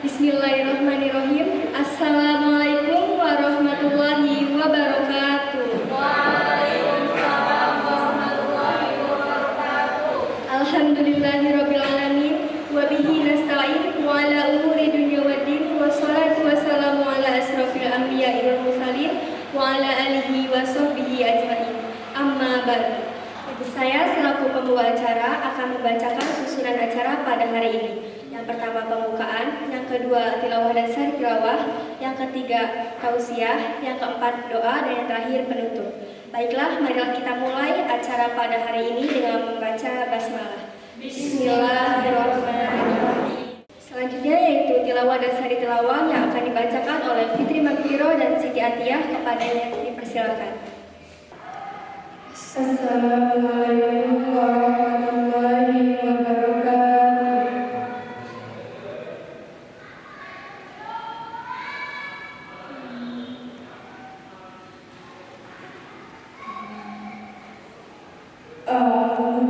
Bismillahirrahmanirrahim. Assalamualaikum warahmatullahi wabarakatuh. Waalaikumsalam warahmatullahi wabarakatuh. Alhamdulillahirabbil alamin wa bihi nasta'in wa ala umuri dunya waddin wassalatu wassalamu ala asrofil anbiya'i wal mursalin wa ala alihi wa sahbihi ajmain. Amma ba'du. Saya selaku pembawa acara akan membacakan susunan acara pada hari ini. Yang pertama pembukaan, yang kedua tilawah dan sari tilawah, yang ketiga tausiah, yang keempat doa, dan yang terakhir penutup. Baiklah, marilah kita mulai acara pada hari ini dengan membaca basmalah. Bismillahirrahmanirrahim. Selanjutnya yaitu tilawah dan sari tilawah yang akan dibacakan oleh Fitri Magfiro dan Siti Atiyah. Kepadanya dipersilakan. Assalamualaikum warahmatullahi wabarakatuh. A'udzu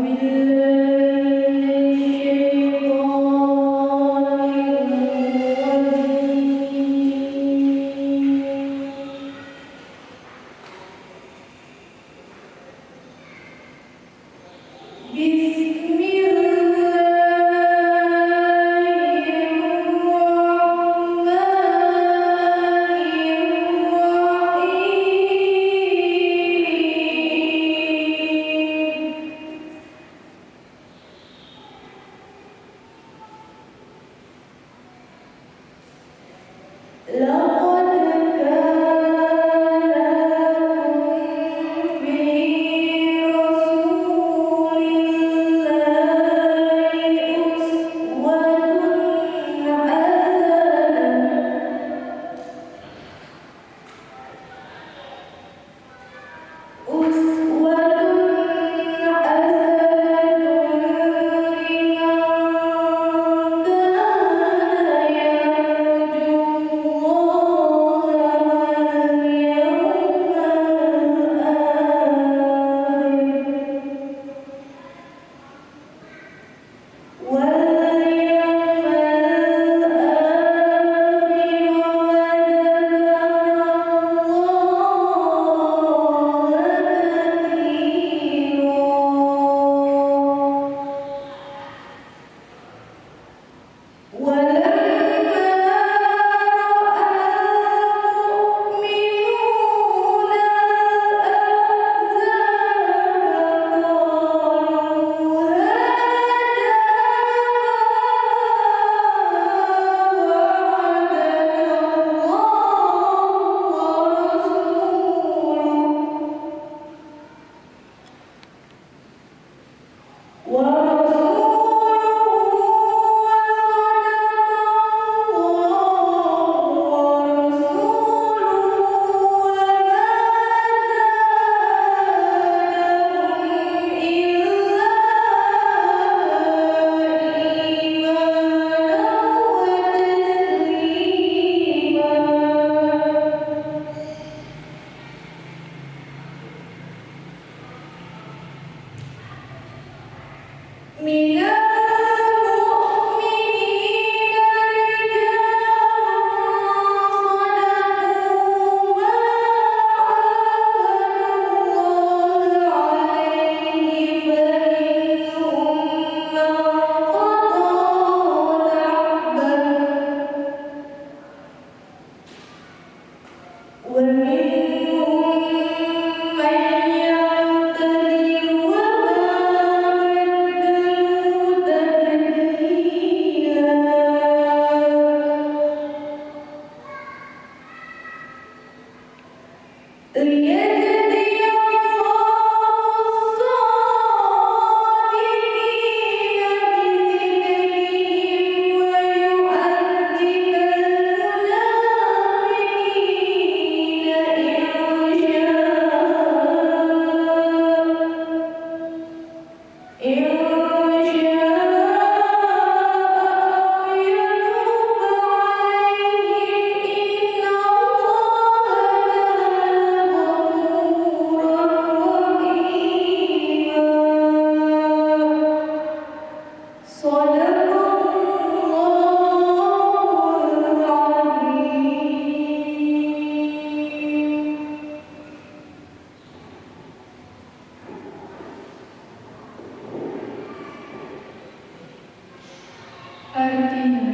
Artinya,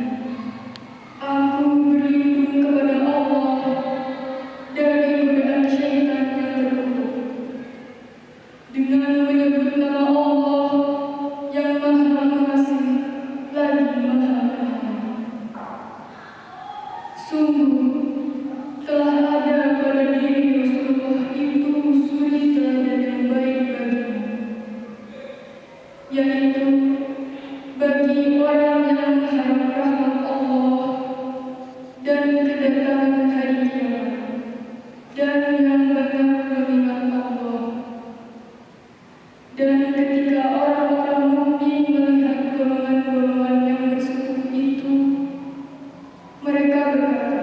aku berlindung kepada Allah dari godaan syaitan yang terkutuk dengan menyebut nama Allah yang Maha Pengasih lagi Maha Penyayang. Sungguh telah ada pada diri Rasulullah itu suri teladan yang baik bagimu, yaitu bagi orang yang mengharap rahmat Allah dan kedatangan hari kiamat, dan yang banyak mengingat Allah. Dan ketika orang-orang mukmin melihat golongan-golongan yang bersekutu itu, mereka berkata,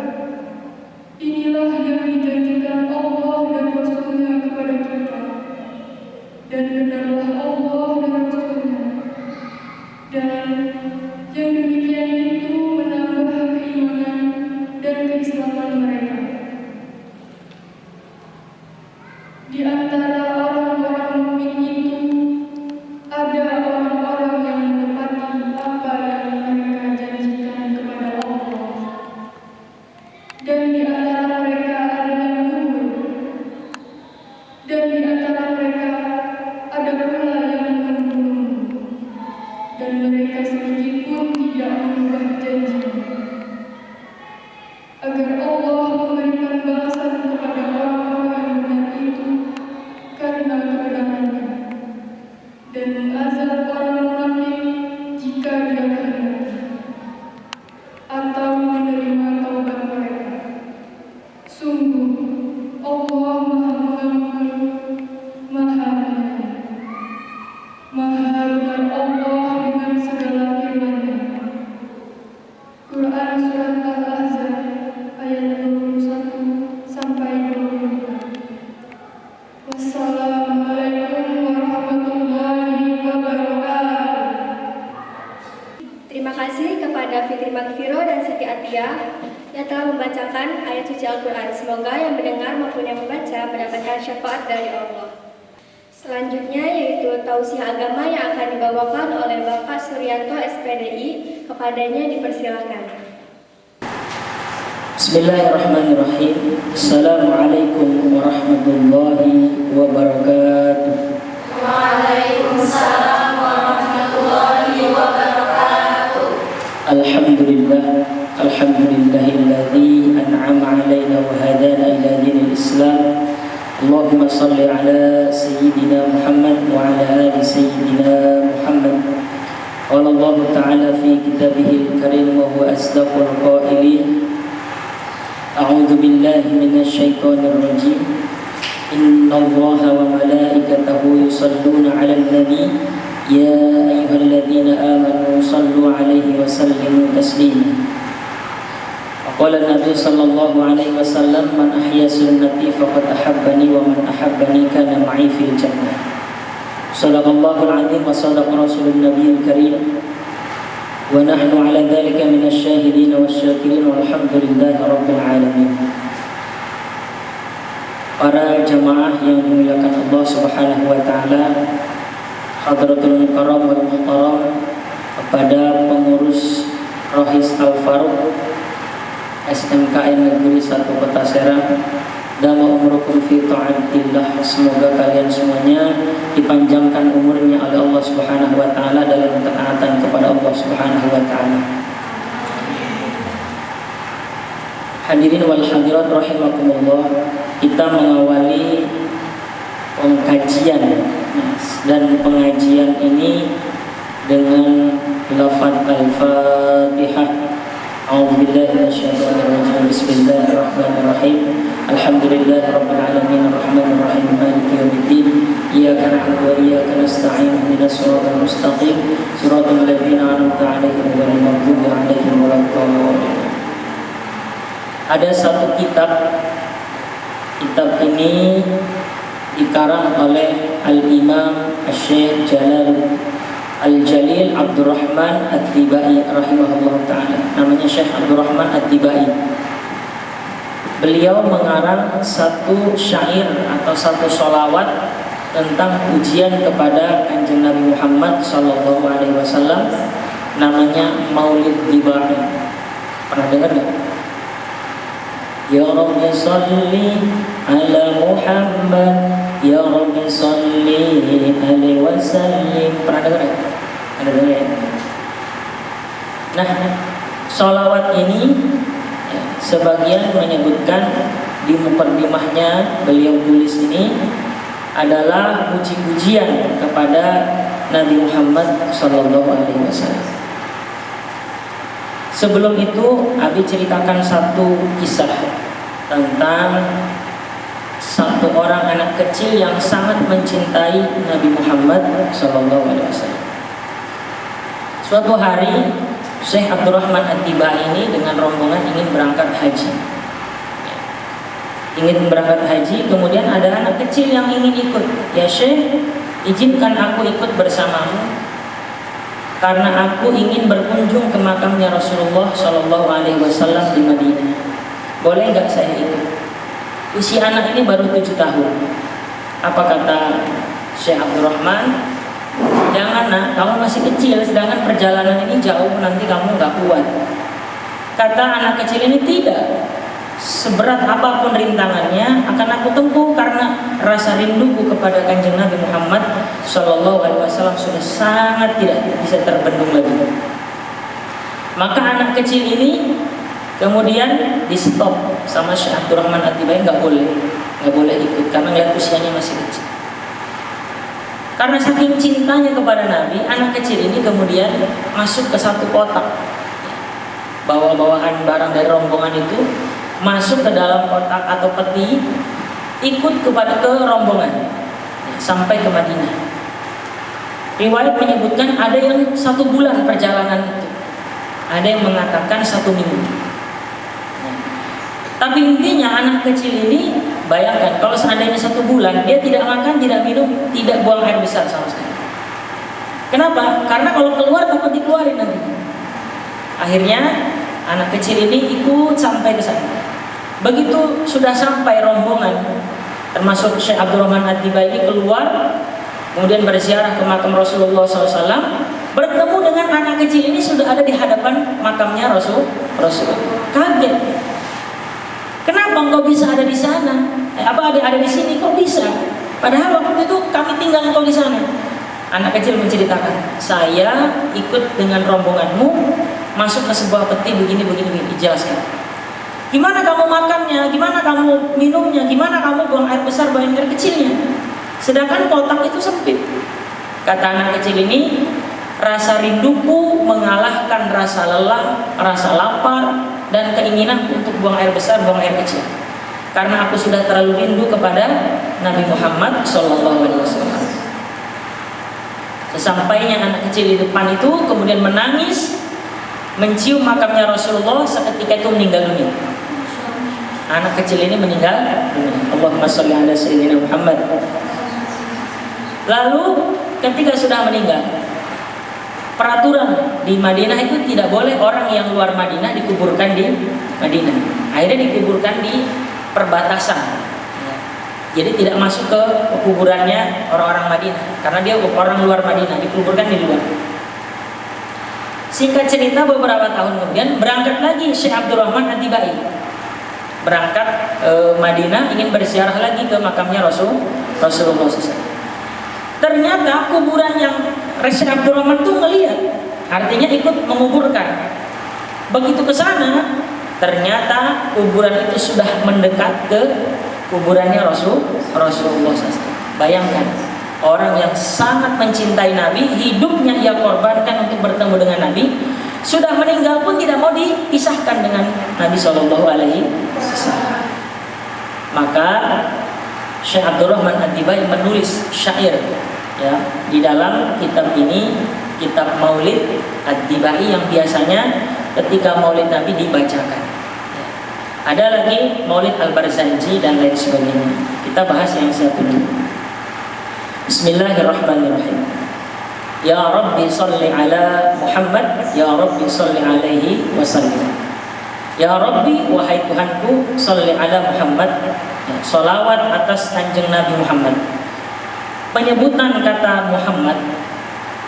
inilah yang dijanjikan Allah dan Rasul-Nya kepada kita, dan benarlah Allah dan Rasul-Nya. Dan yang demikian itu menambah keimanan dan keislaman mereka. Di antara orang-orang mukmin itu ada orang-orang yang menepati apa yang mereka janjikan kepada Allah. Dan di antara mereka ada yang gugur. Dan di antara mereka ada pula yang membunuh. Dan mereka sedikit pun tidak mengubah janji, agar Allah memberikan balasan kepada orang-orang yang benar itu karena kebenarannya, dan mengazab orang munafik jika dia kehendaki, atau menerima taubat mereka. Sungguh Allah Maha Pengampun, Maha Penyayang. Maha benar Allah dengan segala firman-Nya. Quran Surat Al-Ahzab ayat 21 sampai 24. Wassalamualaikum warahmatullahi wabarakatuh. Terima kasih kepada Fitri Magfiro dan Siti Atiyah yang telah membacakan ayat suci Al-Quran. Semoga yang mendengar maupun yang membaca mendapatkan syafaat dari Allah. Selanjutnya yaitu tausiah agama yang akan dibawakan oleh Bapak Suryanto SPDI. Kepadanya dipersilakan. Bismillahirrahmanirrahim. Assalamualaikum warahmatullahi wabarakatuh. Waalaikumsalam warahmatullahi wabarakatuh. Alhamdulillah, alhamdulillahilladzi an'ama alaina wa hadana ila dinil Islam. Allahumma salli ala sayyidina Muhammad wa ala ali sayyidina Muhammad. Qala Allah Ta'ala fi kitabihil karim wa huwa asdaqul qailin. A'udzu billahi minasy syaithanir rajim. Innallaha wa malaikatahu yusholluna 'alan nabi ya ayyuhalladzina amanu shallu 'alaihi wa sallimu taslima. Qala Nabi sallallahu alaihi wasallam man ahya sunnati faqad ahabbani wa man ahabbani kana ma'i fil jannah. Shadaqallahul azim wa shadaqa rasulun nabiyil karim. Wa nahnu ala dzalika minasy syahidin wasyakirin walhamdulillahi rabbil alamin. Para jamaah yang dimuliakan Allah Subhanahu wa taala, hadratul mukarram wal muhtaram, kepada pengurus Rohis Al Faruq SMKN Negeri 1 Kota Serang, dama umrukum fi ta'atillah. Semoga kalian semuanya dipanjangkan umurnya oleh Allah Subhanahu wa taala dalam ketaatan kepada Allah Subhanahu wa taala. Hadirin wal hadirat rahimakumullah, kita mengawali pengkajian dan pengajian ini dengan lafaz Al-Fatihah. A'udzubillahi minasyaitonir rajim. Bismillahirrahmanirrahim. Alhamdulillahirabbil alamin arrahmanir rahim maliki yaumiddin. Iyyaka na'budu wa iyyaka nasta'in ihdinas siratal mustaqim siratal ladzina an'amta 'alaihim ghairil maghdubi 'alaihim waladdallin. Ada satu kitab. Kitab ini dikarang oleh Al-Imam Asy-Syaikh Jalal Al-Jalil Abdurrahman At-Tibai rahimahullah ta'ala. Namanya Syekh Abdurrahman At-Tibai. Beliau mengarang satu syair atau satu sholawat tentang pujian kepada Kanjeng Nabi Muhammad SAW namanya Maulid Dibai. Pernah dengar nggak? Ya Rabbi salli ala Muhammad, Ya Rabbi salli alaihi wasallim. Pernah dengar ya? Ada dengar ya? Nah, sholawat ini ya, sebagian menyebutkan di mukaddimahnya beliau tulis ini adalah puji-pujian kepada Nabi Muhammad SAW. Sebelum itu, Abi ceritakan satu kisah tentang satu orang anak kecil yang sangat mencintai Nabi Muhammad SAW. Suatu hari, Syekh Abdurrahman At-Tibai ini dengan rombongan ingin berangkat haji. Kemudian ada anak kecil yang ingin ikut. Ya Syekh, izinkan aku ikut bersamamu karena aku ingin berkunjung ke makamnya Rasulullah SAW di Madinah. Boleh nggak saya ikut? Usia anak ini baru 7 tahun. Apa kata Syekh Abdurrahman? Jangan nak, kamu masih kecil, sedangkan perjalanan ini jauh, nanti kamu nggak kuat. Kata anak kecil ini, tidak. Seberat apapun rintangannya akan aku tempuh karena rasa rinduku kepada kanjeng Nabi Muhammad SAW sudah sangat tidak bisa terbendung lagi. Maka anak kecil ini kemudian di stop sama Syekh Abdurrahman At-Tibai, nggak boleh ikut karena ngeliat usianya masih kecil. Karena saking cintanya kepada Nabi, anak kecil ini kemudian masuk ke satu kotak. Bawa-bawaan barang dari rombongan itu masuk ke dalam kotak atau peti, ikut ke rombongan sampai ke Madinah. Riwayat menyebutkan ada yang 1 bulan perjalanan itu, ada yang mengatakan 1 minggu. Tapi intinya anak kecil ini, bayangkan kalau seandainya 1 bulan dia tidak makan, tidak minum, tidak buang air besar sama sekali. Kenapa? Karena kalau keluar takut dikeluarin nanti. Akhirnya anak kecil ini ikut sampai ke sana. Begitu sudah sampai rombongan, termasuk Syekh Abdurrahman At-Tibai ini keluar, kemudian berziarah ke makam Rasulullah SAW, bertemu dengan anak kecil ini sudah ada di hadapan makamnya Rasul. Kaget. Kenapa engkau bisa ada di sana? Ada di sini? Kok bisa? Padahal waktu itu kami tinggal engkau di sana. Anak kecil menceritakan, saya ikut dengan rombonganmu masuk ke sebuah peti begini. Dijelaskan. Gimana kamu makannya? Gimana kamu minumnya? Gimana kamu buang air besar, buang air kecilnya? Sedangkan kotak itu sempit. Kata anak kecil ini, rasa rinduku mengalahkan rasa lelah, rasa lapar, dan keinginan untuk buang air besar, buang air kecil. Karena aku sudah terlalu rindu kepada Nabi Muhammad SAW. Sesampainya anak kecil di depan itu kemudian menangis, mencium makamnya Rasulullah, seketika itu meninggal dunia. Anak kecil ini meninggal dunia. Allahumma sholli ala sayyidina Muhammad. Lalu ketika sudah meninggal, peraturan di Madinah itu tidak boleh orang yang luar Madinah dikuburkan di Madinah. Akhirnya dikuburkan di perbatasan. Jadi tidak masuk ke kuburannya orang-orang Madinah, karena dia orang luar Madinah, dikuburkan di luar. Singkat cerita, beberapa tahun kemudian berangkat lagi Syekh Abdurrahman At-Tibai, berangkat Madinah, ingin berziarah lagi ke makamnya Rasulullah SAW. Ternyata kuburan yang Syekh Abdurrahman itu melihat, artinya ikut menguburkan. Begitu ke sana, ternyata kuburan itu sudah mendekat ke kuburannya Rasulullah SAW. Bayangkan, orang yang sangat mencintai Nabi, hidupnya ia korbankan untuk bertemu dengan Nabi, sudah meninggal pun tidak mau dipisahkan dengan Nabi SAW. Maka Syekh Abdurrahman At-Tibai menulis syair ya di dalam kitab ini, kitab Maulid At-Tibai, yang biasanya ketika Maulid Nabi dibacakan. Ada lagi Maulid Al-Barzanji dan lain sebagainya. Kita bahas yang satu dulu. Bismillahirrahmanirrahim. Ya Rabbi salli ala Muhammad, Ya Rabbi salli alaihi wasallam. Ya Rabbi, wahai Tuhanku, salli ala Muhammad, salawat atas kanjeng Nabi Muhammad. Penyebutan kata Muhammad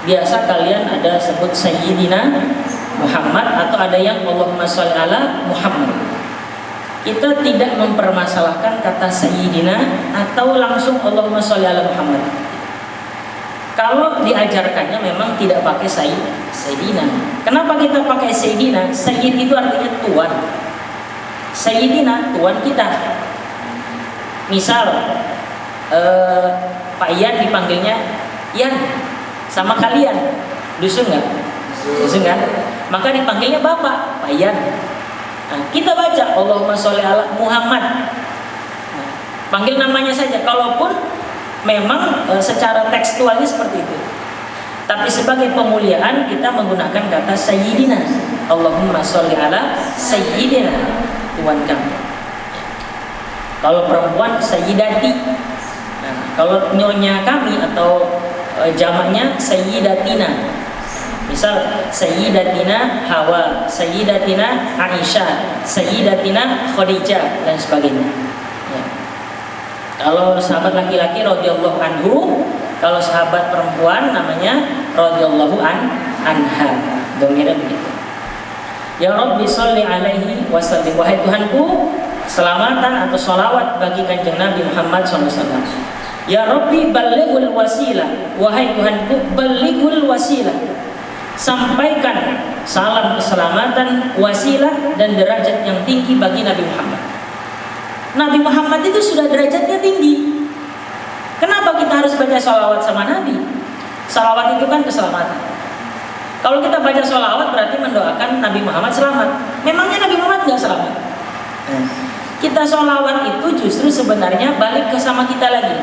biasa kalian ada sebut Sayyidina Muhammad atau ada yang Allahumma sholli ala Muhammad. Kita tidak mempermasalahkan kata Sayyidina atau langsung Allahumma sholli ala Muhammad. Kalau diajarkannya memang tidak pakai Sayyidina. Kenapa kita pakai Sayyidina? Sayyid itu artinya tuan. Sayyidina, tuan kita. Misal Pak Ian dipanggilnya Ian sama kalian, dusun nggak? Dusun kan? Maka dipanggilnya Bapak, Pak Ian. Nah, kita baca Allahumma sholli ala Muhammad. Nah, panggil namanya saja. Kalaupun memang secara tekstualnya seperti itu. Tapi sebagai pemuliaan kita menggunakan kata Sayyidina. Allahumma sholli ala Sayyidina, Tuhan kami. Kalau perempuan Sayyidati. Nah, kalau nyonya kami atau jamaknya Sayyidatina. Misal Sayyidatina Hawa, Sayyidatina Aisyah, Sayyidatina Khadijah dan sebagainya. Ya. Kalau sahabat laki-laki radhiyallahu anhu, kalau sahabat perempuan namanya radhiyallahu anha. Domira begitu. Ya Rabbi sholli alaihi wasallim. Wahai Tuhanku, selamatan atau sholawat bagi kanjeng Nabi Muhammad SAW. Ya Rabbi ballighul wasilah. Wahai Tuhanku, ballighul wasilah. Sampaikan salam keselamatan, wasilah dan derajat yang tinggi bagi Nabi Muhammad. Nabi Muhammad itu sudah derajatnya tinggi. Kenapa kita harus baca sholawat sama Nabi? Sholawat itu kan keselamatan. Kalau kita baca sholawat berarti mendoakan Nabi Muhammad selamat. Memangnya Nabi Muhammad nggak selamat? Kita sholawat itu justru sebenarnya balik ke sama kita lagi.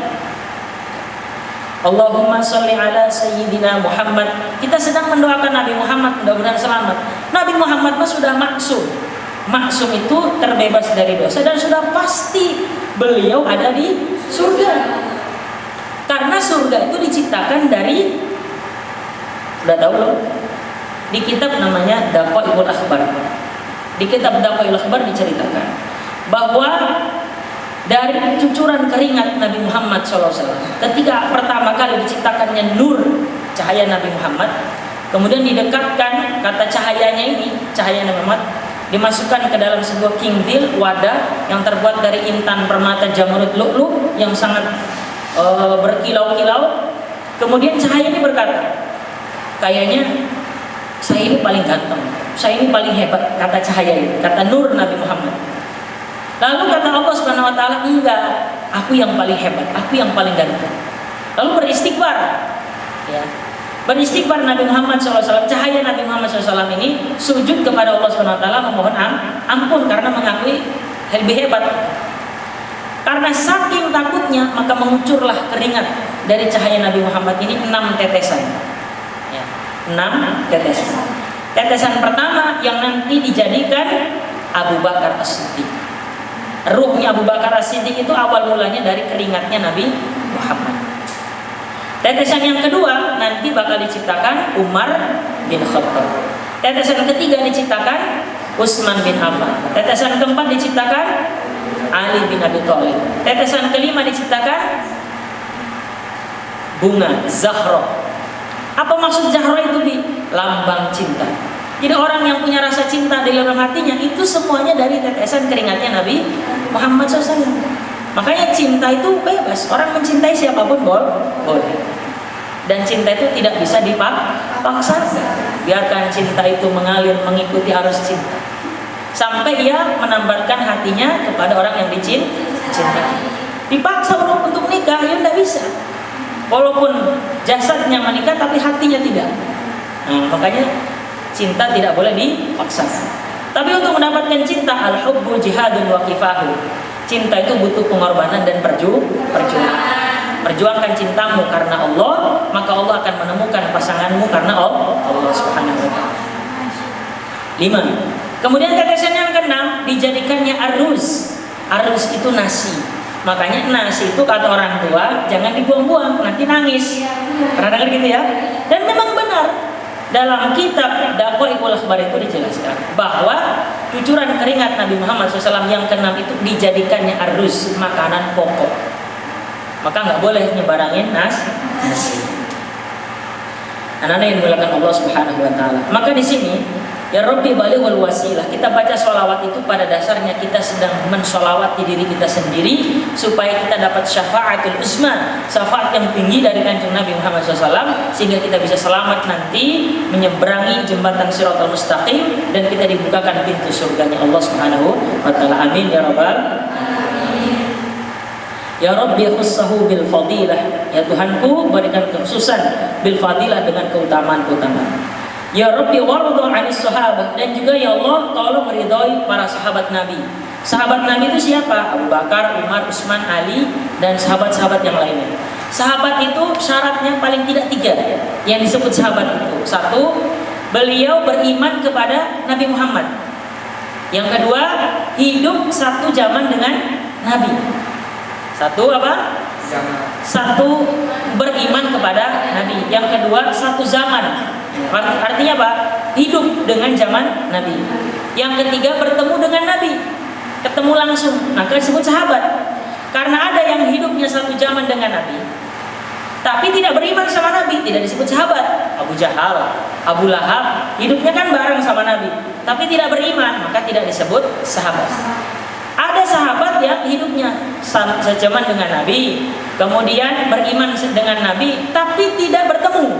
Allahumma sholli ala Sayyidina Muhammad. Kita sedang mendoakan Nabi Muhammad mudah-mudahan selamat. Nabi Muhammad mah sudah maksum. Maksum itu terbebas dari dosa dan sudah pasti beliau ada di surga. Karena surga itu diciptakan dari, udah tahu belum? Di kitab namanya Daqaiqul Akhbar. Di kitab Daqaiqul Akhbar diceritakan bahwa dari cucuran keringat Nabi Muhammad SAW, ketika pertama kali diciptakannya nur cahaya Nabi Muhammad, kemudian didekatkan kata cahayanya ini, cahaya Nabi Muhammad, dimasukkan ke dalam sebuah kingdil, wadah yang terbuat dari intan permata jamrud lu'lu yang sangat berkilau-kilau. Kemudian cahaya ini berkata, kayaknya saya ini paling ganteng, saya ini paling hebat, kata cahaya ini, kata nur Nabi Muhammad. Lalu kata Allah Subhanahu wa taala, enggak, aku yang paling hebat, aku yang paling ganteng. Lalu beristighfar. Ya. Beristighfar Nabi Muhammad SAW, cahaya Nabi Muhammad SAW ini sujud kepada Allah Subhanahu wa taala memohon ampun karena mengakui lebih hebat. Karena saking takutnya maka mengucurlah keringat dari cahaya Nabi Muhammad ini 6 tetesan. Ya, 6 tetesan. Tetesan pertama yang nanti dijadikan Abu Bakar As-Siddiq. Ruhnya Abu Bakar As-Siddiq itu awal mulanya dari keringatnya Nabi Muhammad. Tetesan yang kedua nanti bakal diciptakan Umar bin Khattab. Tetesan ketiga diciptakan Utsman bin Affan. Tetesan keempat diciptakan Ali bin Abi Thalib. Tetesan kelima diciptakan bunga Zahra. Apa maksud Zahra itu, Bi? Lambang cinta. Jadi orang yang punya rasa cinta di dalam hatinya itu semuanya dari tetesan keringatnya Nabi Muhammad SAW. Makanya cinta itu bebas. Orang mencintai siapapun boleh. Dan cinta itu tidak bisa dipaksa. Biarkan cinta itu mengalir mengikuti arus cinta. Sampai ia menambatkan hatinya kepada orang yang dicintai. Dipaksa untuk nikah, ya tidak bisa. Walaupun jasadnya menikah tapi hatinya tidak. Nah, makanya cinta tidak boleh dipaksa. Tapi untuk mendapatkan cinta, al-hubbu jihadun wa kifahu. Cinta itu butuh pengorbanan dan perjuangan. Perjuangkan cintamu karena Allah, maka Allah akan menemukan pasanganmu karena Allah Subhanahu wa taala. 5. Kemudian tetesan yang ke-6 dijadikannya aruz. Aruz itu nasi. Makanya nasi itu kata orang tua jangan dibuang-buang, nanti nangis. Pernah dengar gitu ya? Dan memang benar. Dalam kitab Daqaiqul Akhbar itu dijelaskan bahwa cucuran keringat Nabi Muhammad SAW yang ke-6 itu dijadikannya aruz, makanan pokok. Maka nggak boleh nyebarangin nasi. Anak-anak yang dimuliakan Allah Subhanahu wa taala. Maka di sini ya Rabbi balighul wasilah. Kita baca sholawat itu pada dasarnya kita sedang mensolawati diri kita sendiri supaya kita dapat syafaatul uzma, syafaat yang tinggi dari Kanjeng Nabi Muhammad SAW, sehingga kita bisa selamat nanti menyeberangi jembatan Shiratal Mustaqim dan kita dibukakan pintu surganya Allah Subhanahu wa taala. Amin ya rabbal. Ya Rabbi khussahu bil fadilah. Ya Tuhanku, berikan kekhususan bil fadilah dengan keutamaan-keutamaan. Ya Rabbi warḍa 'anis sahabah, dan juga ya Allah tolong ridhoi para sahabat Nabi. Sahabat Nabi itu siapa? Abu Bakar, Umar, Utsman, Ali, dan sahabat-sahabat yang lainnya. Sahabat itu syaratnya paling tidak 3 yang disebut sahabat itu. 1, beliau beriman kepada Nabi Muhammad. Yang kedua, hidup satu zaman dengan Nabi. 1 apa? 1 beriman kepada Nabi. Yang kedua, 1 zaman. Artinya apa? Hidup dengan zaman Nabi. Yang ketiga, bertemu dengan Nabi, ketemu langsung. Maka disebut sahabat. Karena ada yang hidupnya 1 zaman dengan Nabi tapi tidak beriman sama Nabi, tidak disebut sahabat. Abu Jahal, Abu Lahab hidupnya kan bareng sama Nabi tapi tidak beriman, maka tidak disebut sahabat. Ada sahabat yang hidupnya sejaman dengan Nabi, kemudian beriman dengan Nabi tapi tidak bertemu,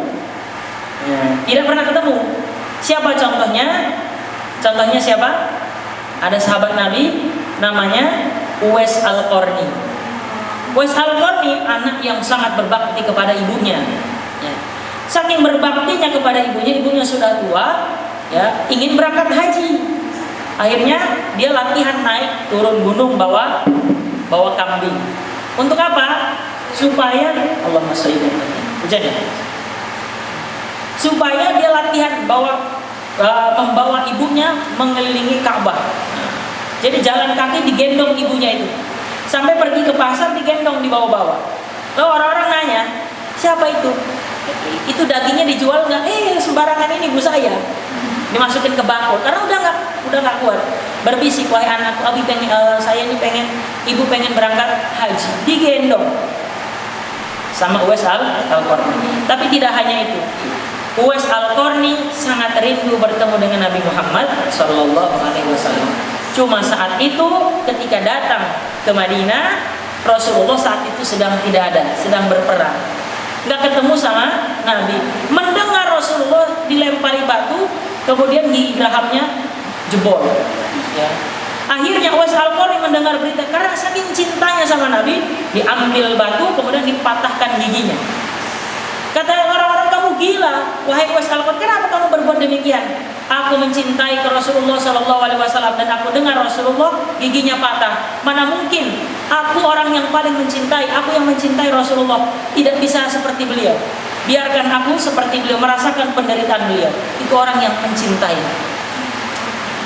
tidak pernah ketemu. Siapa contohnya? Contohnya siapa? Ada sahabat Nabi namanya Uwais Al-Qarni. Uwais Al-Qarni anak yang sangat berbakti kepada ibunya. Saking berbaktinya kepada ibunya, ibunya sudah tua, ya, ingin berangkat haji. Akhirnya dia latihan naik turun gunung bawa kambing. Untuk apa? Supaya Allahumma sholli ala Muhammad. Supaya dia latihan membawa ibunya mengelilingi Ka'bah. Jadi jalan kaki digendong ibunya itu. Sampai pergi ke pasar digendong dibawa-bawa. Lalu orang-orang nanya, siapa itu? Itu dagingnya dijual nggak? Sembarangan ini ibu saya. Dimasukin ke bakul karena udah nggak kuat. Berbisik, wahai anakku, saya ini ibu pengen berangkat haji. Digendong sama Uwais Al-Qarni. Tapi tidak hanya itu. Uwais Al-Qarni sangat rindu bertemu dengan Nabi Muhammad sallallahu alaihi wasallam. Cuma saat itu ketika datang ke Madinah, Rasulullah saat itu sedang tidak ada, sedang berperang. Nggak ketemu sama Nabi. Mendengar Rasulullah dilempari batu, kemudian gigi geraham jebol. Ya. Akhirnya Uwais Al-Qarni mendengar berita, karena saking cintanya sama Nabi, diambil batu kemudian dipatahkan giginya. Kata orang-orang, kamu gila, wahai Uwais Al-Qarni, kenapa kamu berbuat demikian? Aku mencintai ke Rasulullah Sallallahu Alaihi Wasallam dan aku dengar Rasulullah giginya patah. Mana mungkin aku orang yang paling mencintai, aku yang mencintai Rasulullah tidak bisa seperti beliau. Biarkan aku seperti beliau, merasakan penderitaan beliau. Itu orang yang mencintai.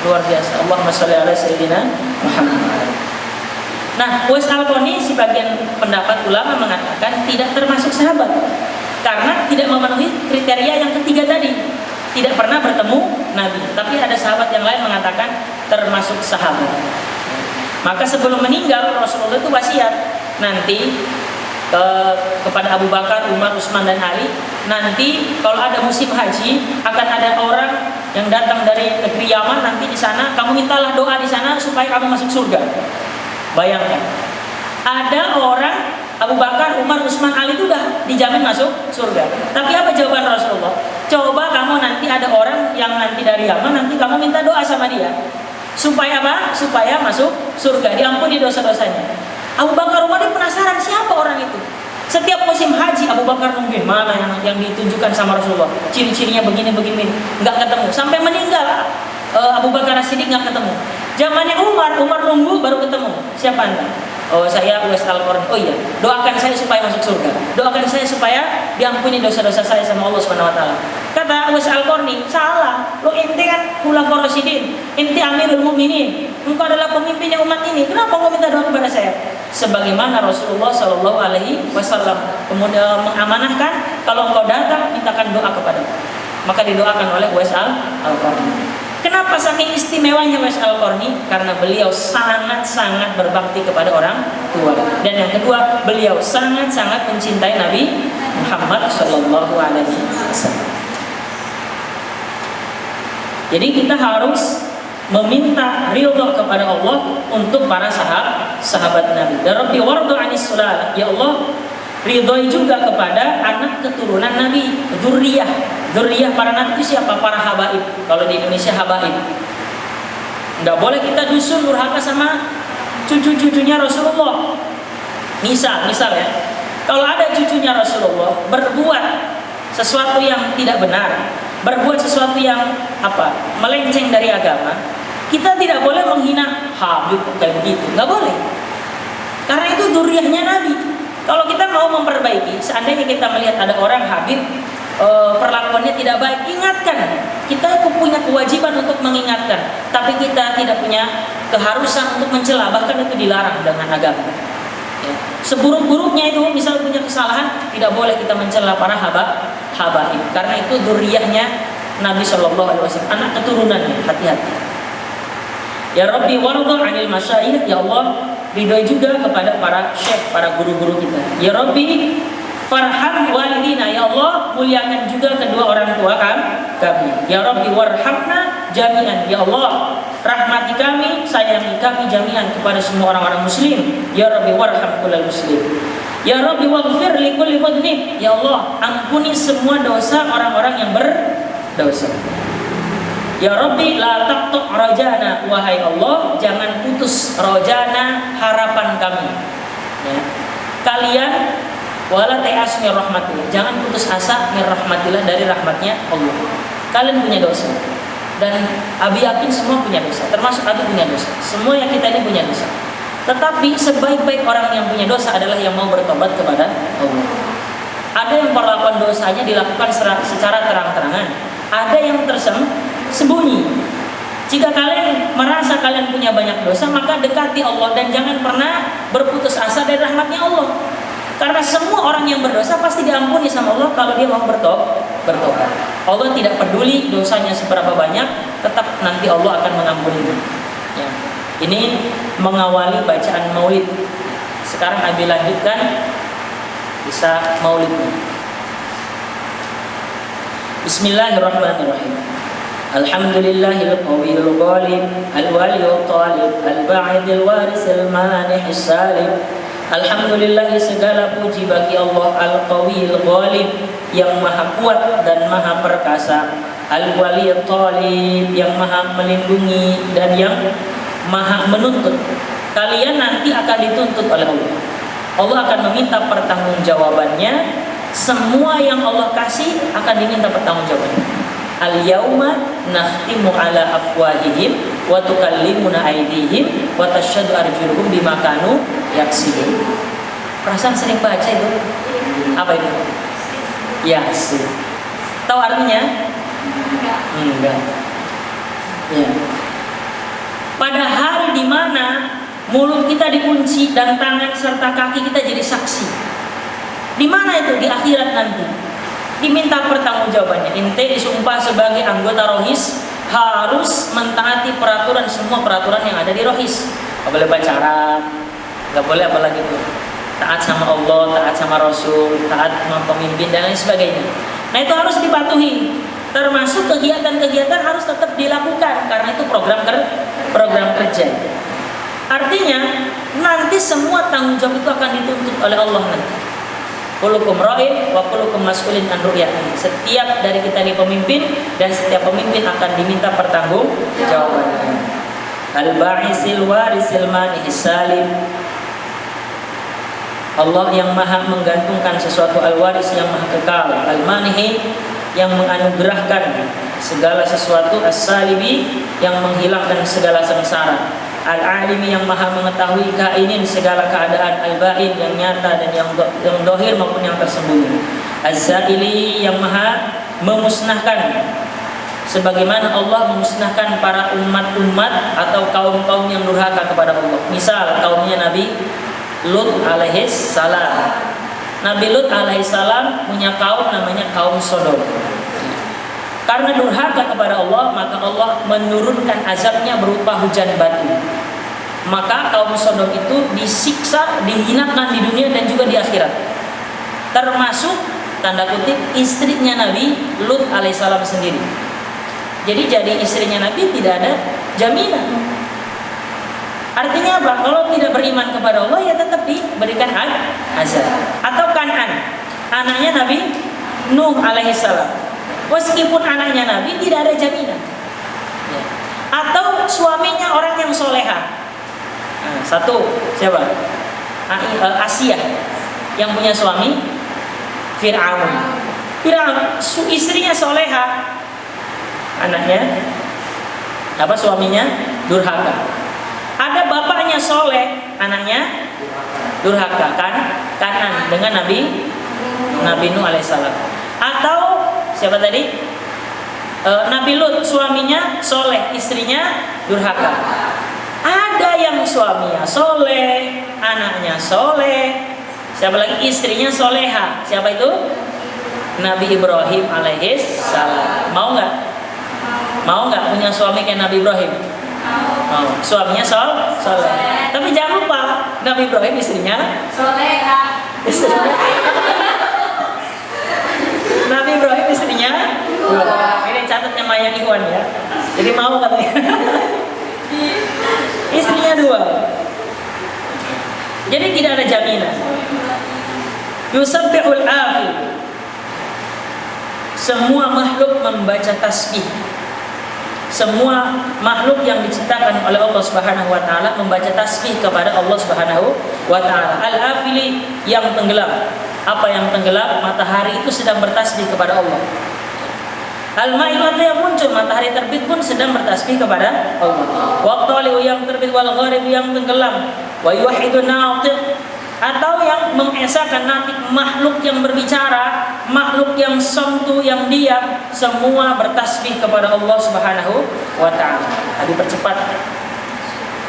Luar biasa. Allahumma sholli ala sayyidina Muhammad. Nah, Uwais Al-Qarni sebagian pendapat ulama mengatakan tidak termasuk sahabat karena tidak memenuhi kriteria yang ketiga tadi. Tidak pernah bertemu Nabi. Tapi ada sahabat yang lain mengatakan termasuk sahabat. Maka sebelum meninggal Rasulullah itu wasiat nanti kepada Abu Bakar, Umar, Utsman dan Ali, nanti kalau ada musim haji akan ada orang yang datang dari negeri Yaman, nanti di sana kamu mintalah doa di sana supaya kamu masuk surga. Bayangkan, ada orang Abu Bakar, Umar, Utsman, Ali itu udah dijamin masuk surga. Tapi apa jawaban Rasulullah? Coba kamu nanti ada orang yang nanti dari Yaman, nanti kamu minta doa sama dia. Supaya apa? Supaya masuk surga, diampuni dosa-dosanya. Abu Bakar, Umar dia penasaran siapa orang itu. Setiap musim haji Abu Bakar nungguin mana yang ditunjukkan sama Rasulullah. Ciri-cirinya begini-begini, nggak ketemu. Sampai meninggal Abu Bakar As-Siddiq nggak ketemu. Zamannya Umar nunggu baru ketemu. Siapa anda? Oh, saya Uwais Al-Qarni. Oh iya, doakan saya supaya masuk surga. Doakan saya supaya diampuni dosa-dosa saya sama Allah Subhanahu wa taala. Kata Uwais Al-Qarni, salah. Lo ente kan khulafaur rasyidin, ente Amirul Mukminin. Engkau adalah pemimpinnya umat ini. Kenapa kau minta doa kepada saya? Sebagaimana Rasulullah Shallallahu alaihi wasallam kemudian mengamanahkan, kalau engkau datang mintakan doa kepadaku. Maka didoakan oleh Uwais Al-Qarni. Kenapa saking istimewanya Uwais Al-Qarni? Karena beliau sangat-sangat berbakti kepada orang tua. Dan yang kedua, beliau sangat-sangat mencintai Nabi Muhammad sallallahu alaihi wasallam. Jadi kita harus meminta ridho kepada Allah untuk para sahabat Nabi. Ya Rabbi warda anis sulalah, ya Allah ridhoi juga kepada anak keturunan Nabi, dzurriyyah para nabi itu siapa? Para habaib. Kalau di Indonesia habaib. Enggak boleh kita dusun durhaka sama cucu-cucunya Rasulullah. Misal ya, kalau ada cucunya Rasulullah berbuat sesuatu yang tidak benar, berbuat sesuatu yang melenceng dari agama, kita tidak boleh menghina Habib kayak begitu, nggak boleh. Karena itu dzurriyyahnya Nabi. Kalau kita mau memperbaiki, seandainya kita melihat ada orang Habib perlakuannya tidak baik, ingatkan. Kita punya kewajiban untuk mengingatkan, tapi kita tidak punya keharusan untuk mencela, bahkan itu dilarang dengan agama. Ya. Seburuk-buruknya itu, misal punya kesalahan, tidak boleh kita mencela para habaib, karena itu dzurriyyahnya Nabi SAW, anak keturunannya. Hati-hati. Ya Rabbi warda 'anil masyayikh, ya Allah ridhoi juga kepada para syekh, para guru-guru kita. Ya Rabbi farham walidina, ya Allah muliakan juga kedua orang tua kami. Ya Rabbi warhamna jami'an, ya Allah rahmati kami, sayangi kami jami'an kepada semua orang-orang muslim. Ya Rabbi warham kullal muslim. Ya Rabbi waghfir li kulli mudhnib, ya Allah ampuni semua dosa orang-orang yang berdosa. Ya Rabbi la taqtu' rajana, wahai Allah jangan putus rajana, harapan kami. Ya. Kalian wala ta'as mir rahmatillah, jangan putus asa mir rahmatillah, dari rahmatnya Allah. Kalian punya dosa, dan Abi yakin semua punya dosa, termasuk Abi punya dosa. Semua yang kita ini punya dosa. Tetapi sebaik-baik orang yang punya dosa adalah yang mau bertobat kepada Allah. Ada yang perlakuan dosanya dilakukan secara terang-terangan, ada yang sembunyi. Jika kalian merasa kalian punya banyak dosa, maka dekati Allah dan jangan pernah berputus asa dari rahmatnya Allah. Karena semua orang yang berdosa pasti diampuni sama Allah kalau dia mau bertobat. Allah tidak peduli dosanya seberapa banyak, tetap nanti Allah akan mengampuni. Ya. Ini mengawali bacaan maulid. Sekarang Abi lanjutkan bisa maulidnya. Bismillahirrahmanirrahim. Alhamdulillahil qawiyil ghalib, al-waliyul talib, al-ba'idil warisil manihis salim. Alhamdulillah, segala puji bagi Allah al-qawiyil ghalib, yang maha kuat dan maha perkasa, al-waliyul talib, yang maha melindungi dan yang maha menuntut. Kalian nanti akan dituntut oleh Allah. Allah akan meminta pertanggungjawabannya. Semua yang Allah kasih akan diminta pertanggungjawabannya. Al-yauma nakhtimu ala afwahihim wa tukallimuna aydihim wa tashhadu arjuluhum bima kanu yaksibun. Perasaan sering baca itu? Apa itu? Yasin. Tahu artinya? Enggak. Ya. Pada hari di mana mulut kita dikunci dan tangan serta kaki kita jadi saksi. Di mana itu? Di akhirat nanti. Diminta pertanggungjawabannya. Ente disumpah sebagai anggota rohis harus mentaati peraturan, semua peraturan yang ada di rohis. Gak boleh pacaran, gak boleh apalagi itu. Taat sama Allah, taat sama Rasul, taat sama pemimpin dan lain sebagainya. Nah itu harus dipatuhi. Termasuk kegiatan-kegiatan harus tetap dilakukan karena itu program kerja. Artinya nanti semua tanggung jawab itu akan dituntut oleh Allah nanti. Kullukum ra'in wa kullukum mas'ulin an ru'yatihi. Setiap dari kita ini pemimpin dan setiap pemimpin akan diminta pertanggungjawabannya. Al-ba'isil warisil manihis salim. Allah yang maha menggantungkan sesuatu, al-waris yang maha kekal, al-manihi yang menganugerahkan segala sesuatu, as-salibi yang menghilangkan segala sengsara, al-alimi yang maha mengetahui kainin segala keadaan, al-ba'in yang nyata dan yang dohir maupun yang tersembunyi, az-zaili yang maha memusnahkan sebagaimana Allah memusnahkan para umat-umat atau kaum-kaum yang durhaka kepada Allah. Misal kaumnya Nabi Lut alaihi salam. Nabi Lut alaihi salam punya kaum namanya kaum Sodom. Karena durhaka kepada Allah, maka Allah menurunkan azabnya berupa hujan batu. Maka kaum Sodom itu disiksa, dihinakan di dunia dan juga di akhirat. Termasuk tanda kutip istrinya Nabi Lut alaihissalam sendiri. jadi istrinya Nabi tidak ada jaminan. Artinya apa? Kalau tidak beriman kepada Allah ya tetap diberikan azab. Atau Kan'an, anaknya Nabi Nuh alaihissalam, meskipun anaknya Nabi tidak ada jaminan. Ya. Atau suaminya orang yang soleha. Nah, satu siapa? Asia yang punya suami Fir'aun. Istrinya soleha, anaknya suaminya durhaka. Ada bapaknya soleh, anaknya durhaka, Kan'an dengan Nabi Nuh alaihissalam. Atau siapa tadi? Nabi Lut, suaminya soleh, istrinya durhaka. Ada yang suaminya soleh, anaknya soleh, siapa lagi? Istrinya soleha. Siapa itu? Nabi Ibrahim alaihissalam. Mau nggak punya suami kayak Nabi Ibrahim? Oh, suaminya soleh. Tapi jangan lupa Nabi Ibrahim istrinya soleha. Nabi Ibrahim istrinya dua. Ini catatnya Maya Ikhwan ya. Jadi mau katanya. Istrinya dua. Jadi tidak ada jaminan. Yusabbihul afi. Semua makhluk membaca tasbih. Semua makhluk yang diciptakan oleh Allah Subhanahu wa taala membaca tasbih kepada Allah Subhanahu wa taala. Al-afili, yang tenggelam. Apa yang tenggelam? Matahari itu sedang bertasbih kepada Allah. Al-ma'il, yang muncul, matahari terbit pun sedang bertasbih kepada Allah. Waqtali'u, yang terbit, wal gharib, yang tenggelam. Wa yuwahhidun natiq, atau yang mengesahkan natik, makhluk yang berbicara, makhluk yang somtu, yang diam, semua bertasbih kepada Allah Subhanahu wa ta'ala. Tadi percepat,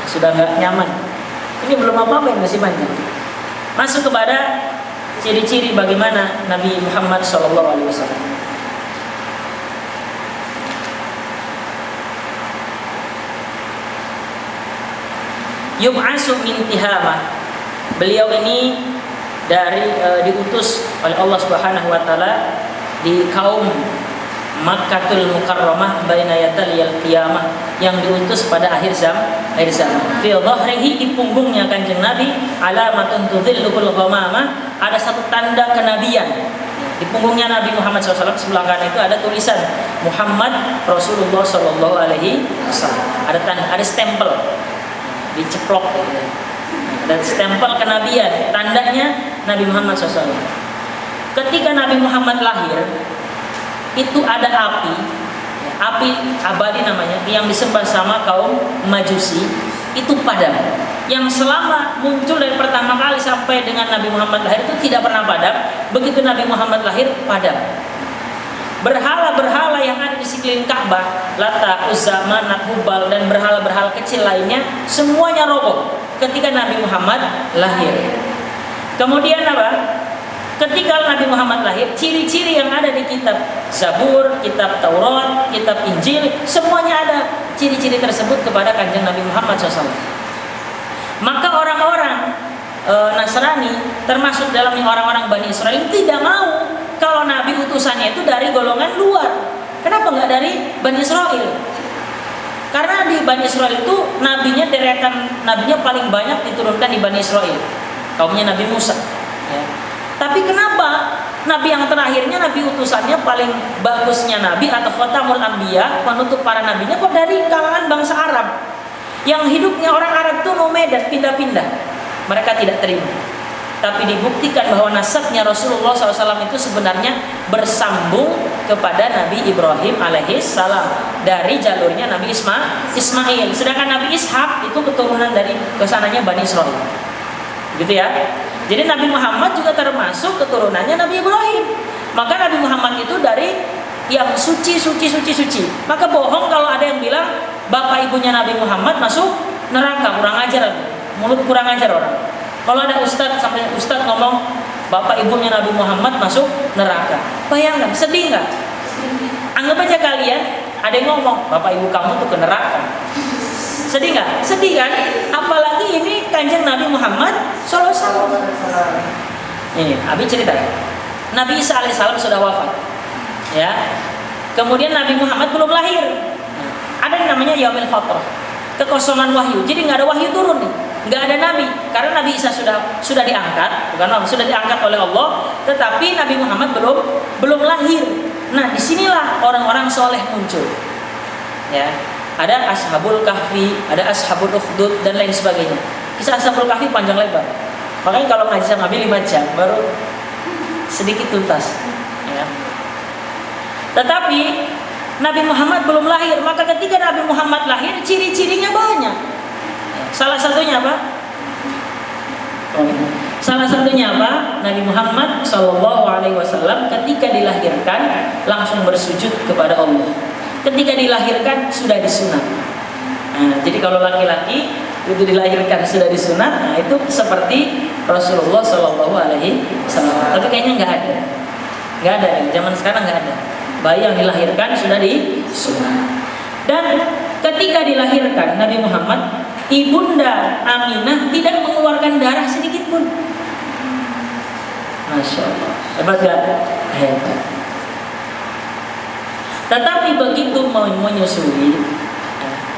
sudah nggak nyaman. Ini belum apa-apa yang masih panjang. Masuk kepada ciri-ciri bagaimana Nabi Muhammad SAW. Yub'asu min Tihamah. Beliau ini diutus oleh Allah Subhanahu wa taala di kaum Makkatul Mukarramah baina yadayil qiyamah, yang diutus pada akhir zaman. Fi dhahrihi, di punggungnya Kanjeng Nabi, alamatun tudhillul ghamamah, ada satu tanda kenabian. Di punggungnya Nabi Muhammad SAW sebelah kanan itu ada tulisan Muhammad Rasulullah Sallallahu Alaihi Wasallam. Ada stempel, diceplok. Dan stempel kenabian, tandanya Nabi Muhammad SAW. Ketika Nabi Muhammad lahir, itu ada api abadi namanya, yang disembah sama kaum Majusi, itu padam. Yang selama muncul dari pertama kali sampai dengan Nabi Muhammad lahir itu tidak pernah padam. Begitu Nabi Muhammad lahir, padam. Berhala-berhala yang ada di sekeliling Ka'bah, Lata, Uzza, Manat, Hubal, dan berhala-berhala kecil lainnya, semuanya roboh ketika Nabi Muhammad lahir. Kemudian apa? Ketika Nabi Muhammad lahir, ciri-ciri yang ada di kitab Zabur, kitab Taurat, kitab Injil, semuanya ada ciri-ciri tersebut kepada Kanjeng Nabi Muhammad SAW. Maka orang-orang Nasrani, termasuk dalamnya orang-orang Bani Israel, tidak mau kalau Nabi utusannya itu dari golongan luar. Kenapa nggak dari Bani Israel? Karena di Bani Israel itu nabinya, deretan nabinya paling banyak diturunkan di Bani Israel, kaumnya Nabi Musa ya. Tapi kenapa nabi yang terakhirnya, nabi utusannya paling bagusnya nabi atau khatamul anbiya, penutup para nabinya, kok dari kalangan bangsa Arab yang hidupnya orang Arab itu nomaden, pindah-pindah? Mereka tidak terima. Tapi dibuktikan bahwa nasabnya Rasulullah SAW itu sebenarnya bersambung kepada Nabi Ibrahim alaihissalam, dari jalurnya Nabi Ismail. Sedangkan Nabi Ishak itu keturunan dari kesananya Bani Israel, gitu ya. Jadi Nabi Muhammad juga termasuk keturunannya Nabi Ibrahim. Maka Nabi Muhammad itu dari yang suci. Maka bohong kalau ada yang bilang bapak ibunya Nabi Muhammad masuk neraka. Kurang ajar, mulut kurang ajar orang. Kalau ada ustadz, sampai ustadz ngomong bapak ibunya Nabi Muhammad masuk neraka, bayangkan, sedih nggak? Anggap aja kalian ada yang ngomong bapak ibu kamu tuh ke neraka, sedih nggak? Sedih kan? Apalagi ini Kanjeng Nabi Muhammad SAW. Ini Abi cerita, Nabi Isa alaihissalam sudah wafat, ya. Kemudian Nabi Muhammad belum lahir. Ada yang namanya yaumil fatrah, kekosongan wahyu. Jadi nggak ada wahyu turun nih, nggak ada nabi. Karena Nabi Isa sudah diangkat, sudah diangkat oleh Allah, tetapi Nabi Muhammad belum lahir. Nah, disinilah orang-orang soleh muncul. Ya, ada Ashabul Kahfi, ada Ashabul Ukhdud dan lain sebagainya. Kisah Ashabul Kahfi panjang lebar. Makanya kalau ngaji sama Nabi 5 jam baru sedikit tuntas. Ya. Tetapi Nabi Muhammad belum lahir, maka ketika Nabi Muhammad lahir, ciri-cirinya banyak. Salah satunya apa? Salah satunya apa? Nabi Muhammad SAW ketika dilahirkan langsung bersujud kepada Allah. Ketika dilahirkan sudah disunat. Nah, jadi kalau laki-laki itu dilahirkan sudah disunat, nah itu seperti Rasulullah SAW. Tapi kayaknya nggak ada. Zaman sekarang nggak ada. Bayi yang dilahirkan sudah disunat. Dan ketika dilahirkan Nabi Muhammad, ibunda Aminah tidak mengeluarkan darah sedikit pun. Masya Allah, hebat gak? Hebat. Tetapi begitu menyusui,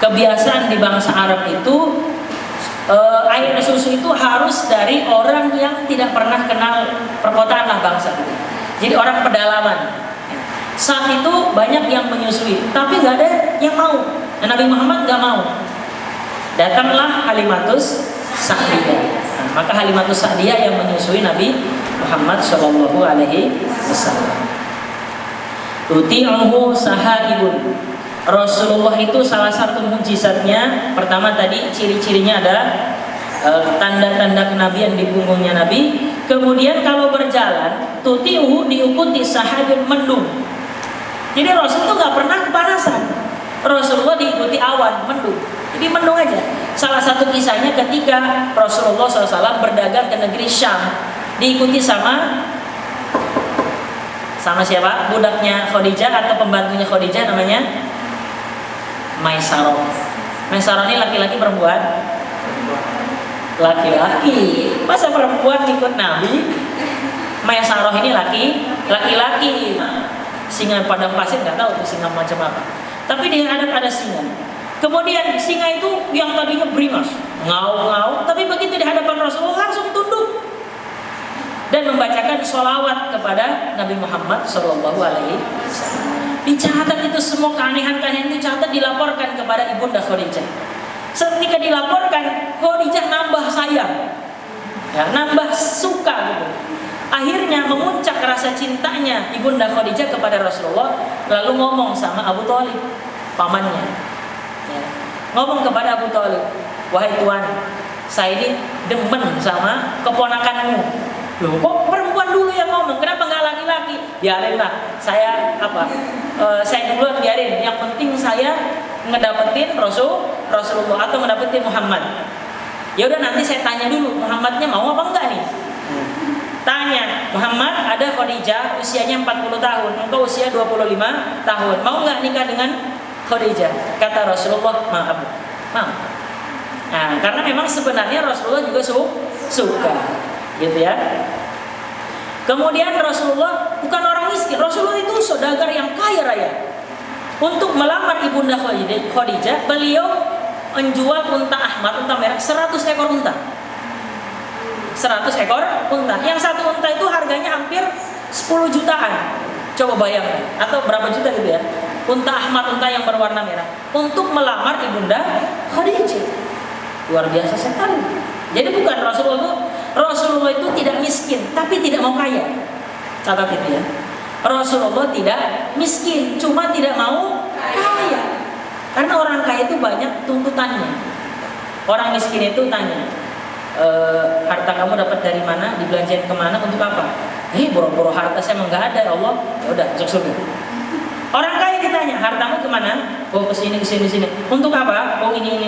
kebiasaan di bangsa Arab itu air susu itu harus dari orang yang tidak pernah kenal perkotaan lah bangsa itu. Jadi orang pedalaman. Saat itu banyak yang menyusui, tapi nggak ada yang mau. Dan Nabi Muhammad nggak mau. Datanglah Halimatus Sa'diyah. Nah, maka Halimatus Sa'diyah yang menyusui Nabi Muhammad Shallallahu Alaihi Wasallam. Tuti'uhu sahaibun. Rasulullah itu salah satu mujizatnya. Pertama tadi ciri-cirinya ada tanda-tanda kenabian di punggungnya Nabi. Kemudian kalau berjalan, tuti'uhu diikuti sahabin mendung. Jadi Rasul itu nggak pernah kepanasan. Rasulullah diikuti awan, mendung. Jadi mendung aja. Salah satu kisahnya ketika Rasulullah SAW berdagang ke negeri Syam, diikuti sama siapa? Budaknya Khadijah atau pembantunya Khadijah namanya Maisarah. Maisarah ini laki-laki perempuan? Laki-laki. Masa perempuan ikut Nabi? Maisarah ini laki-laki. Singa padang pasir nggak tahu itu singa macam apa. Tapi di hadap ada singa. Kemudian singa itu yang tadinya beringas, ngau-ngau, tapi begitu di hadapan Rasulullah langsung tunduk dan membacakan sholawat kepada Nabi Muhammad Shallallahu Alaihi Wasallam. Dicatat itu semua keanehan-keanehan itu dicatat, dilaporkan kepada ibunda Khadijah. Ketika dilaporkan, Khadijah nambah sayang, ya, nambah suka gitu. Akhirnya memuncak rasa cintanya ibunda Khadijah kepada Rasulullah, lalu ngomong sama Abu Thalib, pamannya, ya, ngomong kepada Abu Thalib, wahai tuan, saya ini demen sama keponakanmu. Loh, kok perempuan dulu yang ngomong? Kenapa nggak laki-laki? Biarinlah, saya duluan, biarin. Yang penting saya ngedapetin Rasulullah atau ngedapetin Muhammad. Ya udah, nanti saya tanya dulu Muhammadnya mau apa enggak nih? Tanya, Muhammad, ada Khadijah usianya 40 tahun, engkau usia 25 tahun. Mau nggak nikah dengan Khadijah? Kata Rasulullah, maaf. Nah, karena memang sebenarnya Rasulullah juga suka, gitu ya. Kemudian Rasulullah bukan orang miskin. Rasulullah itu saudagar yang kaya raya. Untuk melamar ibunda Khadijah, beliau menjual unta ahmar, unta merah, 100 ekor unta. 100 ekor unta. Yang satu unta itu harganya hampir 10 jutaan. Coba bayangkan, atau berapa juta gitu ya. Unta ahmar, unta yang berwarna merah, untuk melamar ibunda Khadijah. Luar biasa sekali. Jadi bukan Rasulullah itu tidak miskin, tapi tidak mau kaya. Catat itu ya. Rasulullah tidak miskin, cuma tidak mau kaya. Karena orang kaya itu banyak tuntutannya. Orang miskin itu tanya, harta kamu dapat dari mana, dibelanjain kemana, untuk apa? Boro-boro harta saya emang nggak ada, ya Allah. Ya udah, masuk surga. Orang kaya ditanya, hartamu kemana? Oh, kesini. Untuk apa? Oh, ini.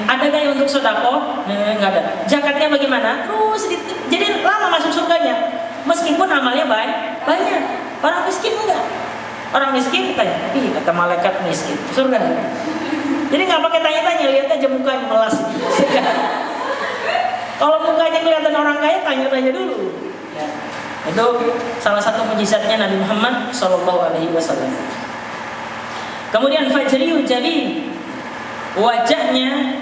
Ada gak untuk sodako? Nggak ada. Zakatnya bagaimana? Terus, jadi lama masuk surganya. Meskipun amalnya banyak. Orang miskin enggak. Orang miskin tanya, kata malaikat miskin, surga. Jadi nggak pakai tanya-tanya, lihat aja mukanya melas. Kalau mukanya kelihatan orang kaya, tanya-tanya dulu. Ya. Itu salah satu mujizatnya Nabi Muhammad SAW. Kemudian fajriyu jadi wajahnya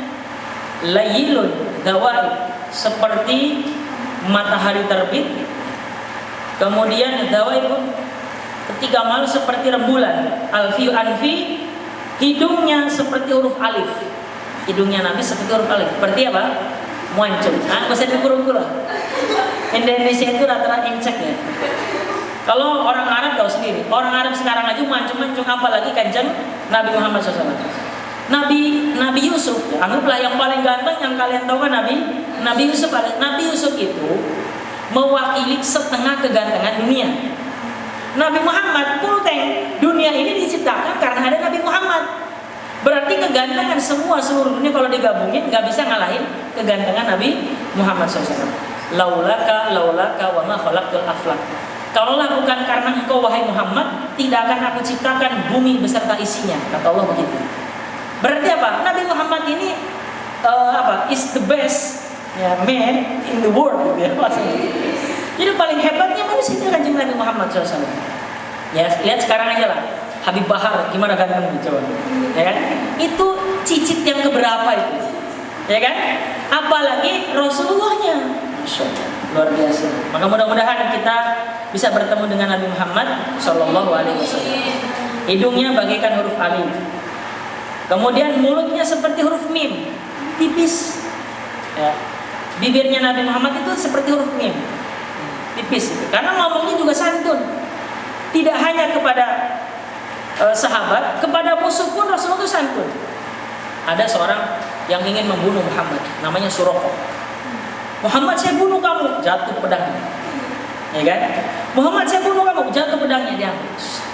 layilun dawaib, seperti matahari terbit. Kemudian dawaib ketika malam seperti rembulan. Alfi anfi, hidungnya seperti huruf alif. Hidungnya Nabi seperti huruf alif. Berarti apa? Muancung. Aku bisa diukur-ukur lah. Indonesia itu rata-rata encek ya. Kalau orang Arab tahu sendiri. Orang Arab sekarang aja mancung-mancung, apalagi kanjeng Nabi Muhammad SAW. Nabi Yusuf, anggaplah yang paling ganteng yang kalian tahu kan Nabi Yusuf. Nabi Yusuf itu mewakili setengah kegantengan dunia. Nabi Muhammad full tank. Dunia ini diciptakan karena ada Nabi Muhammad. Berarti kegantengan seluruh dunia kalau digabungin nggak bisa ngalahin kegantengan Nabi Muhammad SAW. Laulaka wa ma khalaqtul aflak. Kalaulah bukan karena engkau wahai Muhammad, tidak akan aku ciptakan bumi beserta isinya, kata Allah begitu. Berarti apa? Nabi Muhammad ini is the best man in the world gitu ya maksudnya. Jadi paling hebatnya manusia kanjeng Nabi Muhammad SAW. Ya lihat sekarang aja lah, Habib Bahar gimana ganteng coba, ya kan? Itu cicit yang keberapa itu, ya kan? Apalagi Rasulullahnya, Masya Allah, luar biasa. Maka mudah-mudahan kita bisa bertemu dengan Nabi Muhammad Sallallahu Alaihi Wasallam. Hidungnya bagaikan huruf alif. Kemudian mulutnya seperti huruf mim, tipis. Ya. Bibirnya Nabi Muhammad itu seperti huruf mim, tipis. Karena ngomongnya juga santun. Tidak hanya kepada sahabat, kepada musuh pun Rasulullah itu santun. Ada seorang yang ingin membunuh Muhammad, namanya Suraqah. Muhammad, saya bunuh kamu, jatuh pedangnya. Ya kan? Muhammad, saya bunuh kamu, jatuh pedangnya. Dia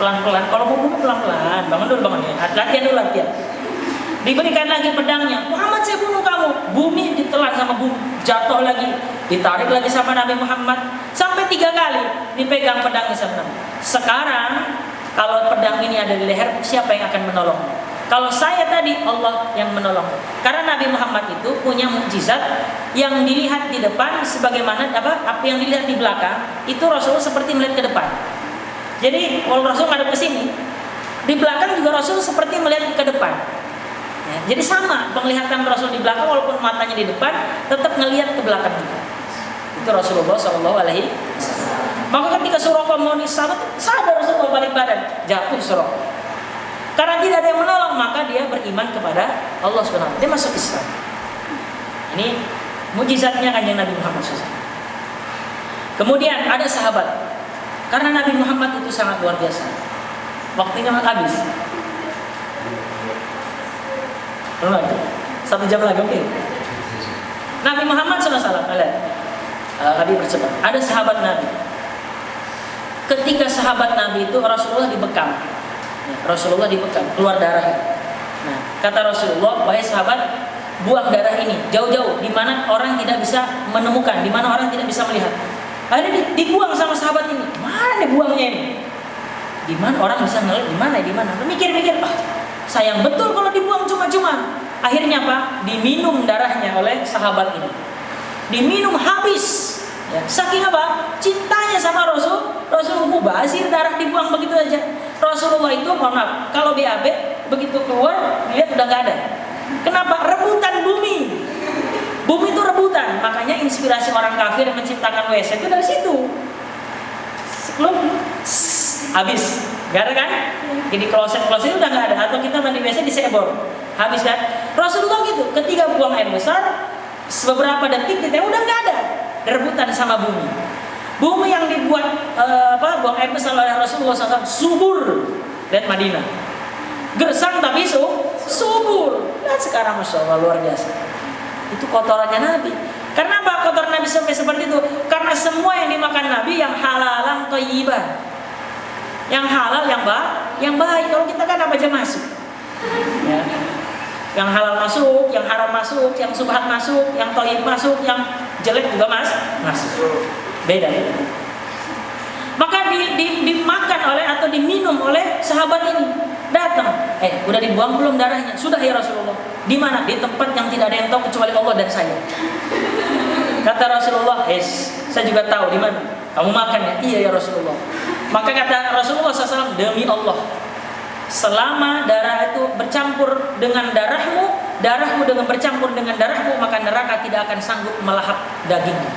pelan-pelan. Kalau mau bunuh pelan-pelan, bangun dulu bangun ya. Latihan. Diberikan lagi pedangnya. Muhammad, saya bunuh kamu. Bumi ditelan sama bumi, jatuh lagi, ditarik lagi sama Nabi Muhammad. Sampai 3 kali dipegang pedangnya sama Nabi. Sekarang kalau pedang ini ada di leher, siapa yang akan menolong? Kalau saya tadi, Allah yang menolong. Karena Nabi Muhammad itu punya mukjizat yang dilihat di depan sebagaimana apa yang dilihat di belakang. Itu Rasul seperti melihat ke depan. Jadi kalau Rasul ngadep ke sini, di belakang juga Rasul seperti melihat ke depan. Ya, jadi sama penglihatan Rasul di belakang, walaupun matanya di depan, tetap ngelihat ke belakang juga. Itu Rasulullah Shallallahu Alaihi Wasallam. Maka ketika Suraqah mau disabet, sadar Rasulullah balik badan, jatuh Suraqah. Karena tidak ada yang menolong, maka dia beriman kepada Allah SWT. Dia masuk Islam. Ini mujizatnya kanjeng Nabi Muhammad SAW. Kemudian ada sahabat. Karena Nabi Muhammad itu sangat luar biasa. Waktunya habis. Belum lagi. 1 jam lagi, oke. Nabi Muhammad SAW. Habib bercepat. Ada sahabat Nabi. Ketika sahabat Nabi itu Rasulullah dibekam. Rasulullah dibekam, keluar darah. Nah, kata Rasulullah, wahai sahabat, buang darah ini jauh-jauh, di mana orang tidak bisa menemukan, di mana orang tidak bisa melihat. Akhirnya dibuang sama sahabat ini. Mana dibuangnya ini? Di mana orang bisa ngelihat? Di mana? Mikir-mikir, sayang betul kalau dibuang cuma-cuma. Akhirnya apa? Diminum darahnya oleh sahabat ini. Diminum habis. Ya, saking apa? Cintanya sama Rasul mubazir, darah dibuang begitu aja. Rasulullah itu, mohon maaf, kalau BAB begitu keluar, lihat udah gak ada. Kenapa? Rebutan bumi. Bumi itu rebutan. Makanya inspirasi orang kafir yang menciptakan WC itu dari situ. Sebelum habis, gak ada kan? Jadi kloset-kloset itu udah gak ada. Atau kita mandi WC di sebor, habis kan? Rasulullah gitu, ketika buang air besar, beberapa detik udah gak ada. Rebutan sama bumi. Bumi yang dibuat buang air besar oleh Rasulullah SAW subur. Lihat Madinah, gersang tapi subur. Lihat sekarang, Masya Allah, luar biasa. Itu kotorannya Nabi. Karena apa kotoran Nabi sampai seperti itu? Karena semua yang dimakan Nabi yang halalan thayyiban, yang halal, yang baik. Kalau kita kan apa aja masuk, ya. Yang halal masuk, yang haram masuk, yang subhat masuk, yang thayyib masuk, yang jelek juga masuk. Beda. Maka dimakan oleh atau diminum oleh sahabat ini. Datang, udah dibuang belum darahnya? Sudah ya Rasulullah. Di mana? Di tempat yang tidak ada yang tahu kecuali Allah dan saya. Kata Rasulullah, saya juga tahu di mana. Kamu makan ya? Iya ya Rasulullah. Maka kata Rasulullah SAW, demi Allah, selama darah itu bercampur dengan darahmu, darahmu dengan bercampur dengan darahmu, maka neraka tidak akan sanggup melahap dagingmu.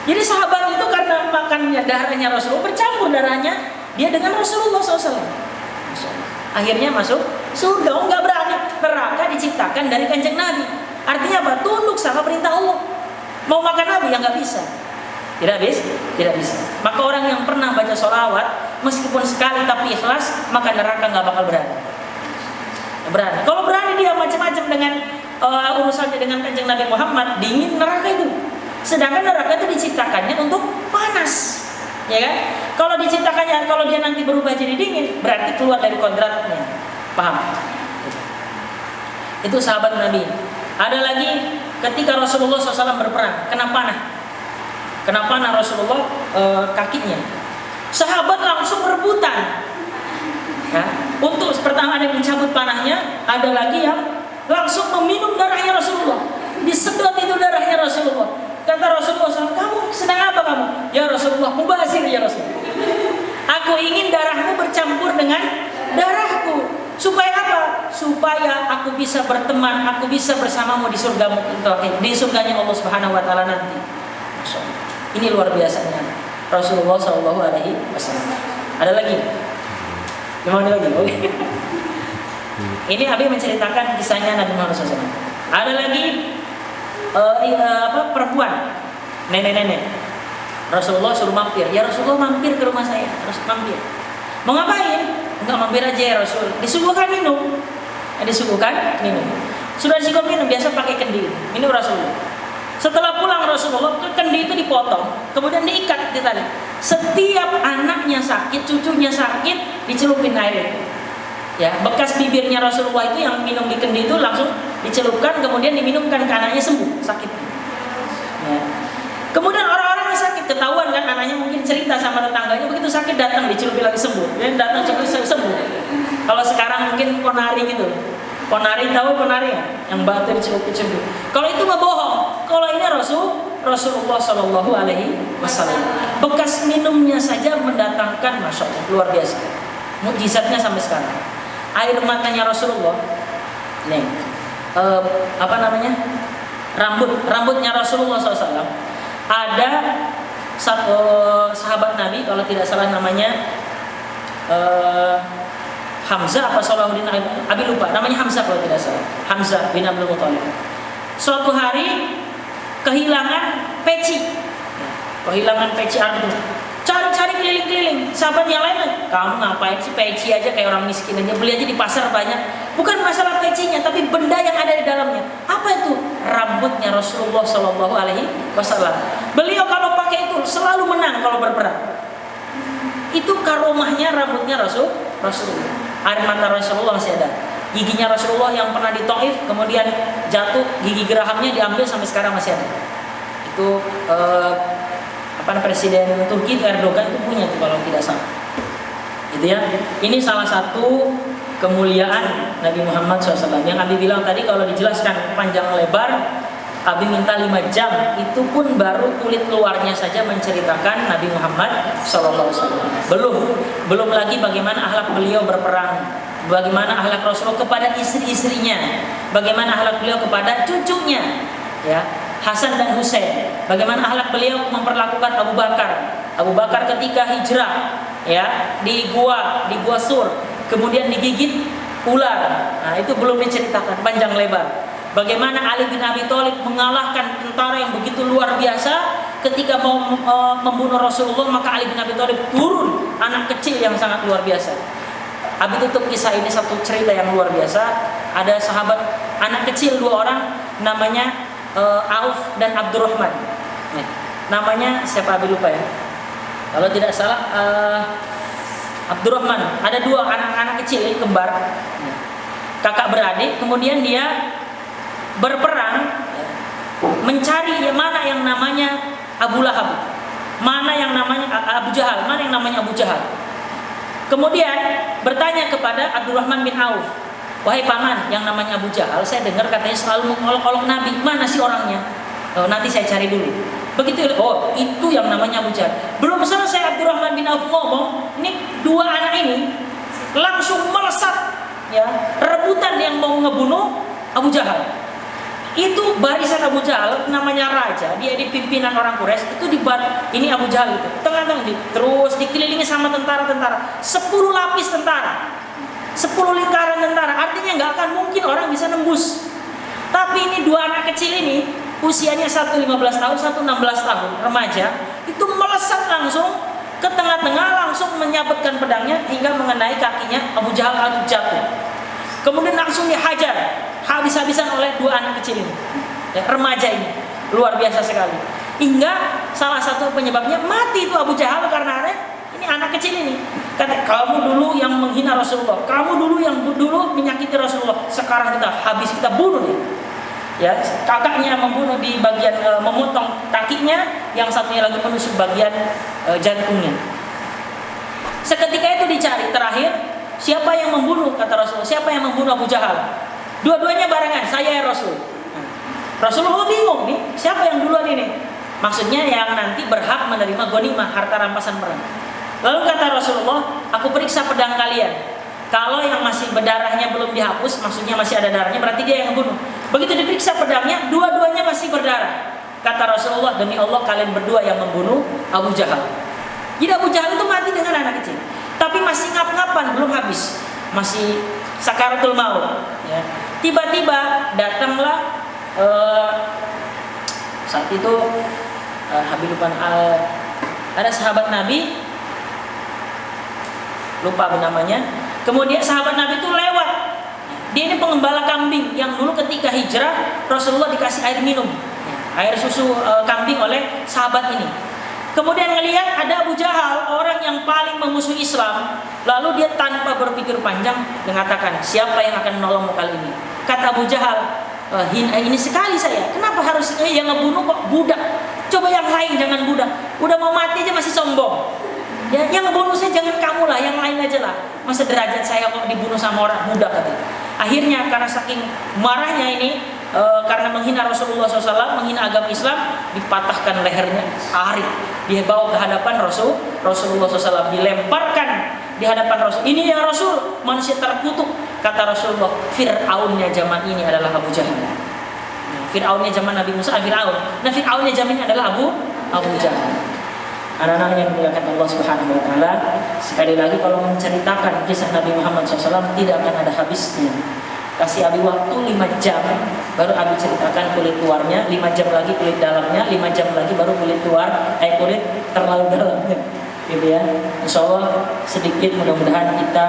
Jadi sahabat itu karena makannya darahnya Rasulullah, bercampur darahnya dia dengan Rasulullah SAW. Akhirnya masuk surga. Oh, nggak berani. Neraka diciptakan dari kanjeng Nabi. Artinya apa? Tunduk sama perintah Allah. Mau makan Nabi ya nggak bisa. Tidak bisa. Maka orang yang pernah baca sholawat, meskipun sekali tapi ikhlas, maka neraka nggak bakal berani. Kalau berani dia macam-macam dengan urusannya dengan kanjeng Nabi Muhammad, dingin neraka itu. Sedangkan neraka itu diciptakannya untuk panas, ya kan? Kalau diciptakannya, kalau dia nanti berubah jadi dingin, berarti keluar dari kodratnya. Paham? Itu sahabat Nabi. Ada lagi ketika Rasulullah SAW berperang, kena panah Rasulullah kakinya. Sahabat langsung rebutan. Ya, untuk pertama ada yang mencabut panahnya, ada lagi yang langsung meminum darahnya Rasulullah. Disedot itu darahnya Rasulullah. Kata Rasulullah SAW, kamu sedang apa kamu? Ya Rasulullah, mubazir ya Rasulullah. Aku ingin darahmu bercampur dengan darahku. Supaya apa? Supaya aku bisa berteman, aku bisa bersamamu di surgamu, di surganya Allah Subhanahu Wa Taala nanti. Ini luar biasanya Rasulullah SAW. Ada lagi? Gimana lagi? Ini Abi menceritakan kisahnya Nabi Muhammad SAW. Ada lagi perempuan, nenek-nenek. Rasulullah suruh mampir. Ya Rasulullah, mampir ke rumah saya. Harus mampir. Mau ngapain? Enggak, mampir aja ya Rasul. Disuguhkan minum. Sudah disuguhkan minum, biasa pakai kendi. Minum Rasulullah. Setelah pulang Rasulullah, kendi itu dipotong, kemudian diikat di tali. Setiap anaknya sakit, cucunya sakit, dicelupin air itu. Ya, bekas bibirnya Rasulullah itu yang minum di kendi itu langsung dicelupkan, kemudian diminumkan ke anaknya, sembuh sakitnya. Ya. Kemudian orang-orang yang sakit ketahuan kan, anaknya mungkin cerita sama tetangganya, begitu sakit datang dicelupin lagi sembuh, dan datang sembuh. Kalau sekarang mungkin ponari gitu. Ponari, tahu ponari ya? Yang batu dicelup-celup. Kalau itu mah bohong. Kalau ini Rasulullah Shallallahu Alaihi Wasallam. Bekas minumnya saja mendatangkan, masya Allah, luar biasa. Mukjizatnya sampai sekarang. Air matanya Rasulullah. Nih, rambutnya Rasulullah SAW. Ada satu sahabat Nabi, kalau tidak salah namanya Hamzah apa Salahuddin, Abi lupa, namanya Hamzah kalau tidak salah. Hamzah bin Abdul Muthalib. Suatu hari kehilangan peci Ardu. Cari keliling-keliling. Sahabat yang lain, kamu ngapain sih peci aja kayak orang miskin aja, beli aja di pasar banyak. Bukan masalah pecinya, tapi benda yang ada di dalamnya. Apa itu? Rambutnya Rasulullah Shallallahu Alaihi Wasallam. Beliau kalau pakai itu selalu menang kalau berperang. Itu karomahnya rambutnya Rasulullah. Air mata Rasulullah masih ada. Giginya Rasulullah yang pernah di Taif kemudian jatuh, gigi gerahamnya diambil sampai sekarang masih ada. Itu Presiden Turki itu Erdogan itu punya itu kalau tidak salah. Gitu ya. Ini salah satu kemuliaan Nabi Muhammad SAW. Yang Abi bilang tadi kalau dijelaskan panjang lebar, Abi minta 5 jam. Itu pun baru kulit luarnya saja menceritakan Nabi Muhammad SAW. Belum lagi bagaimana akhlak beliau berperang, bagaimana akhlak Rasulullah kepada istri-istrinya, bagaimana akhlak beliau kepada cucunya, ya, Hasan dan Husain. Bagaimana akhlak beliau memperlakukan Abu Bakar ketika hijrah, ya, di gua Sur, kemudian digigit ular. Nah, itu belum diceritakan panjang lebar. Bagaimana Ali bin Abi Thalib mengalahkan tentara yang begitu luar biasa ketika mau membunuh Rasulullah, maka Ali bin Abi Thalib turun, anak kecil yang sangat luar biasa. Abi tutup kisah ini satu cerita yang luar biasa. Ada sahabat anak kecil 2 orang, namanya Auf dan Abdurrahman. Namanya siapa Abi lupa ya. Kalau tidak salah Abdurrahman. Ada 2 anak-anak kecil kembar, kakak beradik. Kemudian dia berperang mencari mana yang namanya Abu Lahab, mana yang namanya Abu Jahal, mana yang namanya Abu Jahal. Kemudian bertanya kepada Abdurrahman bin Auf, wahai paman, yang namanya Abu Jahal saya dengar katanya selalu mengolok-olok Nabi, mana sih orangnya? Oh, nanti saya cari dulu. Begitu, oh itu yang namanya Abu Jahal. Belum selesai Abdurrahman bin Auf ngomong, ini dua anak ini langsung melesat, ya, rebutan yang mau ngebunuh Abu Jahal. Itu barisan Abu Jahal, namanya raja, dia di pimpinan orang Quraisy, itu ini Abu Jahal itu tengah-tengah terus dikelilingi sama tentara-tentara, 10 lapis tentara, 10 lingkaran tentara, artinya nggak akan mungkin orang bisa nembus. Tapi ini dua anak kecil ini, usianya satu 15 tahun, satu 16 tahun, remaja, itu melesat langsung ke tengah-tengah, langsung menyabetkan pedangnya hingga mengenai kakinya Abu Jahal, lalu jatuh. Kemudian langsung dihajar habis-habisan oleh dua anak kecil ini, ya, remaja ini, luar biasa sekali. Hingga salah satu penyebabnya mati itu Abu Jahal karena ini anak kecil ini. Kata, kamu dulu yang menghina Rasulullah, kamu dulu yang dulu menyakiti Rasulullah, sekarang kita habis, kita bunuh dia. Ya, kakaknya membunuh di bagian memotong kakinya, yang satunya lagi menusuk bagian jantungnya. Seketika itu dicari, terakhir siapa yang membunuh, kata Rasulullah, siapa yang membunuh Abu Jahal? Dua-duanya barengan, saya ya Rasul. Rasulullah bingung nih, siapa yang duluan ini? Maksudnya yang nanti berhak menerima ghanimah, harta rampasan perang. Lalu kata Rasulullah, aku periksa pedang kalian. Kalau yang masih berdarahnya belum dihapus, maksudnya masih ada darahnya, berarti dia yang membunuh. Begitu diperiksa pedangnya, dua-duanya masih berdarah. Kata Rasulullah, demi Allah kalian berdua yang membunuh Abu Jahal. Jadi Abu Jahal itu mati dengan anak kecil, tapi masih ngap-ngapan, belum habis, masih sakaratul maut. Ya. Tiba-tiba datanglah saat itu ada sahabat Nabi, lupa namanya. Kemudian sahabat Nabi itu lewat. Dia ini pengembala kambing yang dulu ketika hijrah Rasulullah dikasih air minum, air susu kambing oleh sahabat ini. Kemudian ngelihat ada Abu Jahal, orang yang paling memusuhi Islam. Lalu dia tanpa berpikir panjang mengatakan, siapa yang akan menolongmu kali ini? Kata Abu Jahal, ini sekali saya. Kenapa harus yang ngebunuh kok budak? Coba yang lain jangan budak. Udah mau mati aja masih sombong. Ya, yang ngebunuh saya jangan kamu lah, yang lain aja lah. Masa derajat saya kok dibunuh sama orang budak katanya. Akhirnya karena saking marahnya ini, karena menghina Rasulullah SAW, menghina agama Islam, dipatahkan lehernya, Arif. Dia bawa ke hadapan Rasulullah SAW, dilemparkan di hadapan Rasul. Ini ya Rasul, manusia terkutuk. Kata Rasulullah, Fir'aunnya zaman ini adalah Abu Jahal. Fir'aunnya zaman Nabi Musa, Fir'aun. Nah, Fir'aunnya zaman ini adalah Abu Jahal. Anak-anak yang dimuliakan Allah Subhanahu wa Ta'ala, sekali lagi kalau menceritakan kisah Nabi Muhammad SAW tidak akan ada habisnya. Kasih Abi waktu 5 jam, baru Abi ceritakan kulit luarnya, 5 jam lagi kulit dalamnya, 5 jam lagi baru kulit luar, kulit terlalu dalamnya, gitu ya. Insya Allah sedikit, mudah-mudahan kita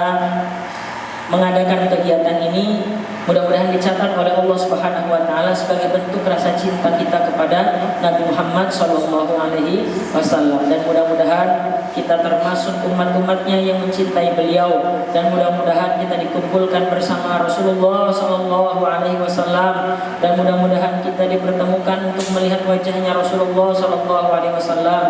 mengadakan kegiatan ini, mudah-mudahan dicatat oleh Allah Subhanahu wa Ta'ala sebagai bentuk rasa cinta kita kepada Nabi Muhammad Sallallahu Alaihi Wasallam, dan mudah-mudahan kita termasuk umat-umatnya yang mencintai beliau, dan mudah-mudahan kita dikumpulkan bersama Rasulullah Sallallahu Alaihi Wasallam, dan mudah-mudahan kita dipertemukan untuk melihat wajahnya Rasulullah Sallallahu Alaihi Wasallam.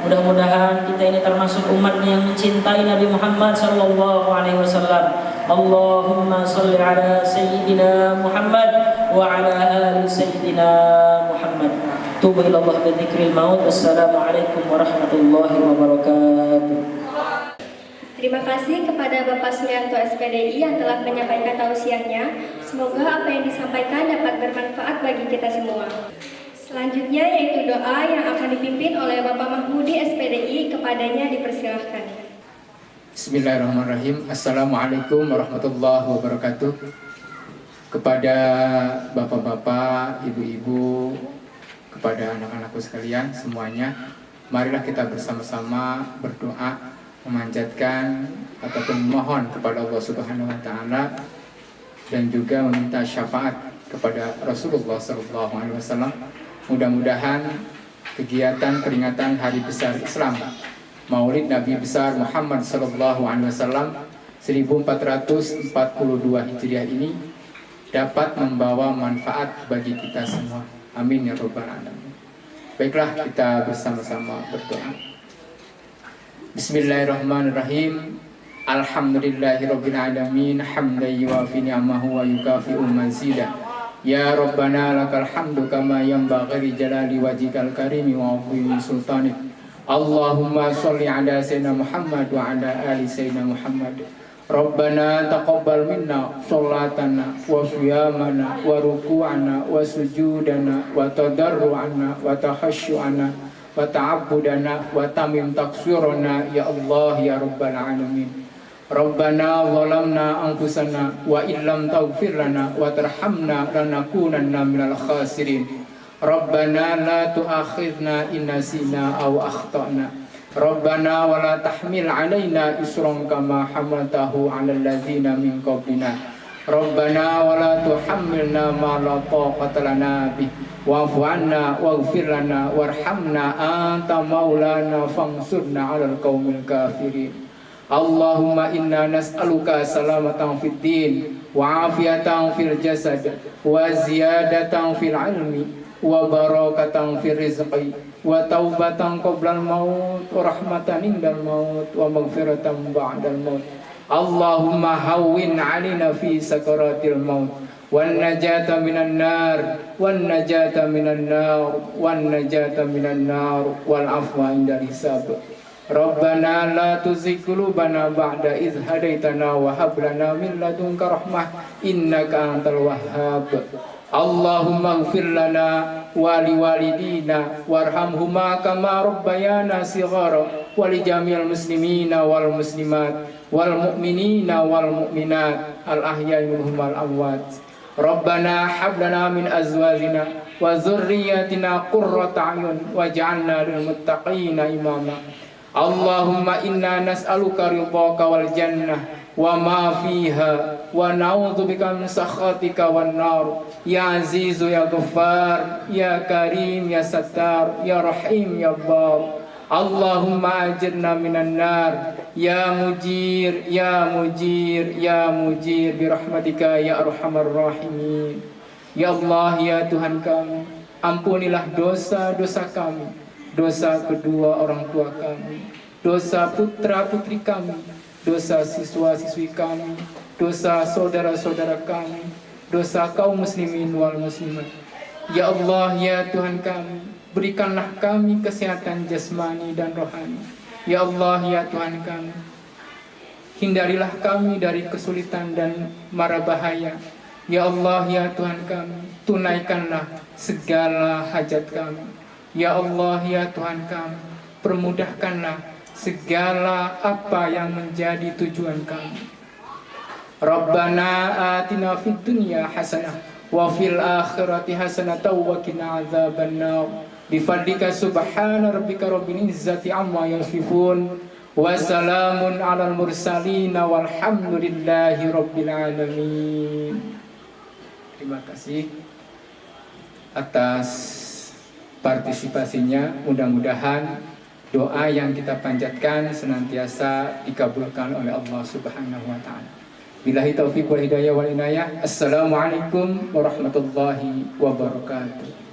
Mudah-mudahan kita ini termasuk umatnya yang mencintai Nabi Muhammad Sallallahu Alaihi Wasallam. Allahumma salli ala Sayyidina Muhammad wa ala ali Sayyidina Muhammad. Tubu ila Allah bi dzikril maut. Wassalamualaikum warahmatullahi wabarakatuh. Terima kasih kepada Bapak Suryanto SPDI yang telah menyampaikan tausiahnya. Semoga apa yang disampaikan dapat bermanfaat bagi kita semua. Selanjutnya yaitu doa yang akan dipimpin oleh Bapak Mahmudi SPDI, kepadanya dipersilahkan. Bismillahirrahmanirrahim. Assalamualaikum warahmatullahi wabarakatuh. Kepada bapak-bapak, ibu-ibu, kepada anak-anakku sekalian semuanya, marilah kita bersama-sama berdoa, memanjatkan ataupun memohon kepada Allah Subhanahu wa Ta'ala, dan juga meminta syafaat kepada Rasulullah SAW. Mudah-mudahan kegiatan peringatan Hari Besar Islam Maulid Nabi besar Muhammad Sallallahu Alaihi Wasallam 1442 Hijriah ini dapat membawa manfaat bagi kita semua. Amin ya Rabbal Alamin. Baiklah, kita bersama-sama berdoa. Bismillahirrahmanirrahim. Alhamdulillahirabbil alamin, hamdan yuwafi ni'amahu wa yukafi'u mazidah. Ya Rabbana lakal hamdu kama yanbaghi li jalali wajhikal karimi wa 'azimi sultanik. Allahumma sholli ala sayyidina Muhammad wa ala ali sayyidina Muhammad. Rabbana taqabbal minna sholatana wa siyamana wa ruku'ana wa sujudana wa tadarru'ana wa takhashu'ana wa ta'abbudana wa tamim taqsirana ya Allah ya Rabbal alamin. Rabbana zalamna anfusana wa illam taghfir lana wa tarhamna lanakunanna minal khasirin. Rabbana la tu'akhidna in nasina aw akhtana. Rabbana wa la tahmil alaina isran kama hamaltahu 'alal ladzina min qablina. Rabbana wa la tuhammilna ma la taqata lana bih wa'fu 'anna waghfir lana warhamna anta maulana fansurna 'alal qaumil kafirin. Allahumma inna nas'aluka salamatan fid din wa 'afiyatan fil jasad wa ziyadatan fil 'ilmi wa barakatan fil rizqi wa taubatan qoblal maut wa rahmatan indal maut wa maghfiratan ba'dal maut. Allahumma hawwin 'alaina fi sakaratil maut wan najata minan nar wan najata minan nar wan najata minan nar wal afwa indal hisab. Rabbana la tuzigh qulubana ba'da idh hadaitana wa hab lana min ladunka rahmah innaka antal wahhab. Allahumma ighfir lana wa liwalidina warhamhuma kama rabbayana shighara wa li jami'il muslimina wal muslimat wal mu'minina wal mu'minat al ahya'i minhum wal amwat. Rabbana hab lana min azwajina wa dhurriyyatina qurrata a'yun waj'alna lil muttaqina imama. Allahumma inna nas'aluka ridhaka wal jannah wa ma fiha wa na'udzubika min sakhatika wan nar. Ya Azizu ya Ghaffar ya Karim ya Sattar ya Rahim ya Bar. Allahumma ajirna minan nar ya mujir ya mujir ya mujir bi rahmatika ya arhamar rahimin. Ya Allah ya Tuhan kami, ampunilah dosa-dosa kami, dosa kedua orang tua kami, dosa putra-putri kami, dosa siswa-siswi kami, dosa saudara-saudara kami, dosa kaum muslimin wal muslimat. Ya Allah ya Tuhan kami, berikanlah kami kesehatan jasmani dan rohani. Ya Allah ya Tuhan kami, hindarilah kami dari kesulitan dan mara bahaya. Ya Allah ya Tuhan kami, tunaikanlah segala hajat kami. Ya Allah ya Tuhan kami, permudahkanlah segala apa yang menjadi tujuan kami. Rabbana atina fid dunya hasanah wa fil akhirati hasanah wa qina adzabannar. Bi fadlika subhana rabbika rabbil izzati amma yasifun wa salamun alal mursalin walhamdulillahi rabbil alamin. Terima kasih atas partisipasinya. Mudah-mudahan doa yang kita panjatkan senantiasa dikabulkan oleh Allah Subhanahu wa taala. Billahi taufiq wal hidayah wal inayah. Assalamualaikum warahmatullahi wabarakatuh.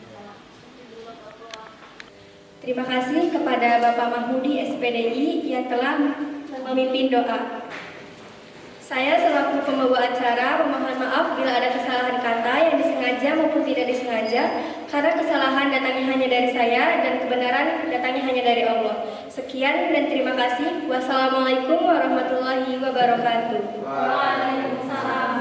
Terima kasih kepada Bapak Mahmudi SPDI yang telah memimpin doa. Saya selaku pembawa acara memohon maaf bila ada kesalahan kata yang disengaja maupun tidak disengaja, karena kesalahan datangnya hanya dari saya dan kebenaran datangnya hanya dari Allah. Sekian dan terima kasih. Wassalamualaikum warahmatullahi wabarakatuh. Waalaikumsalam.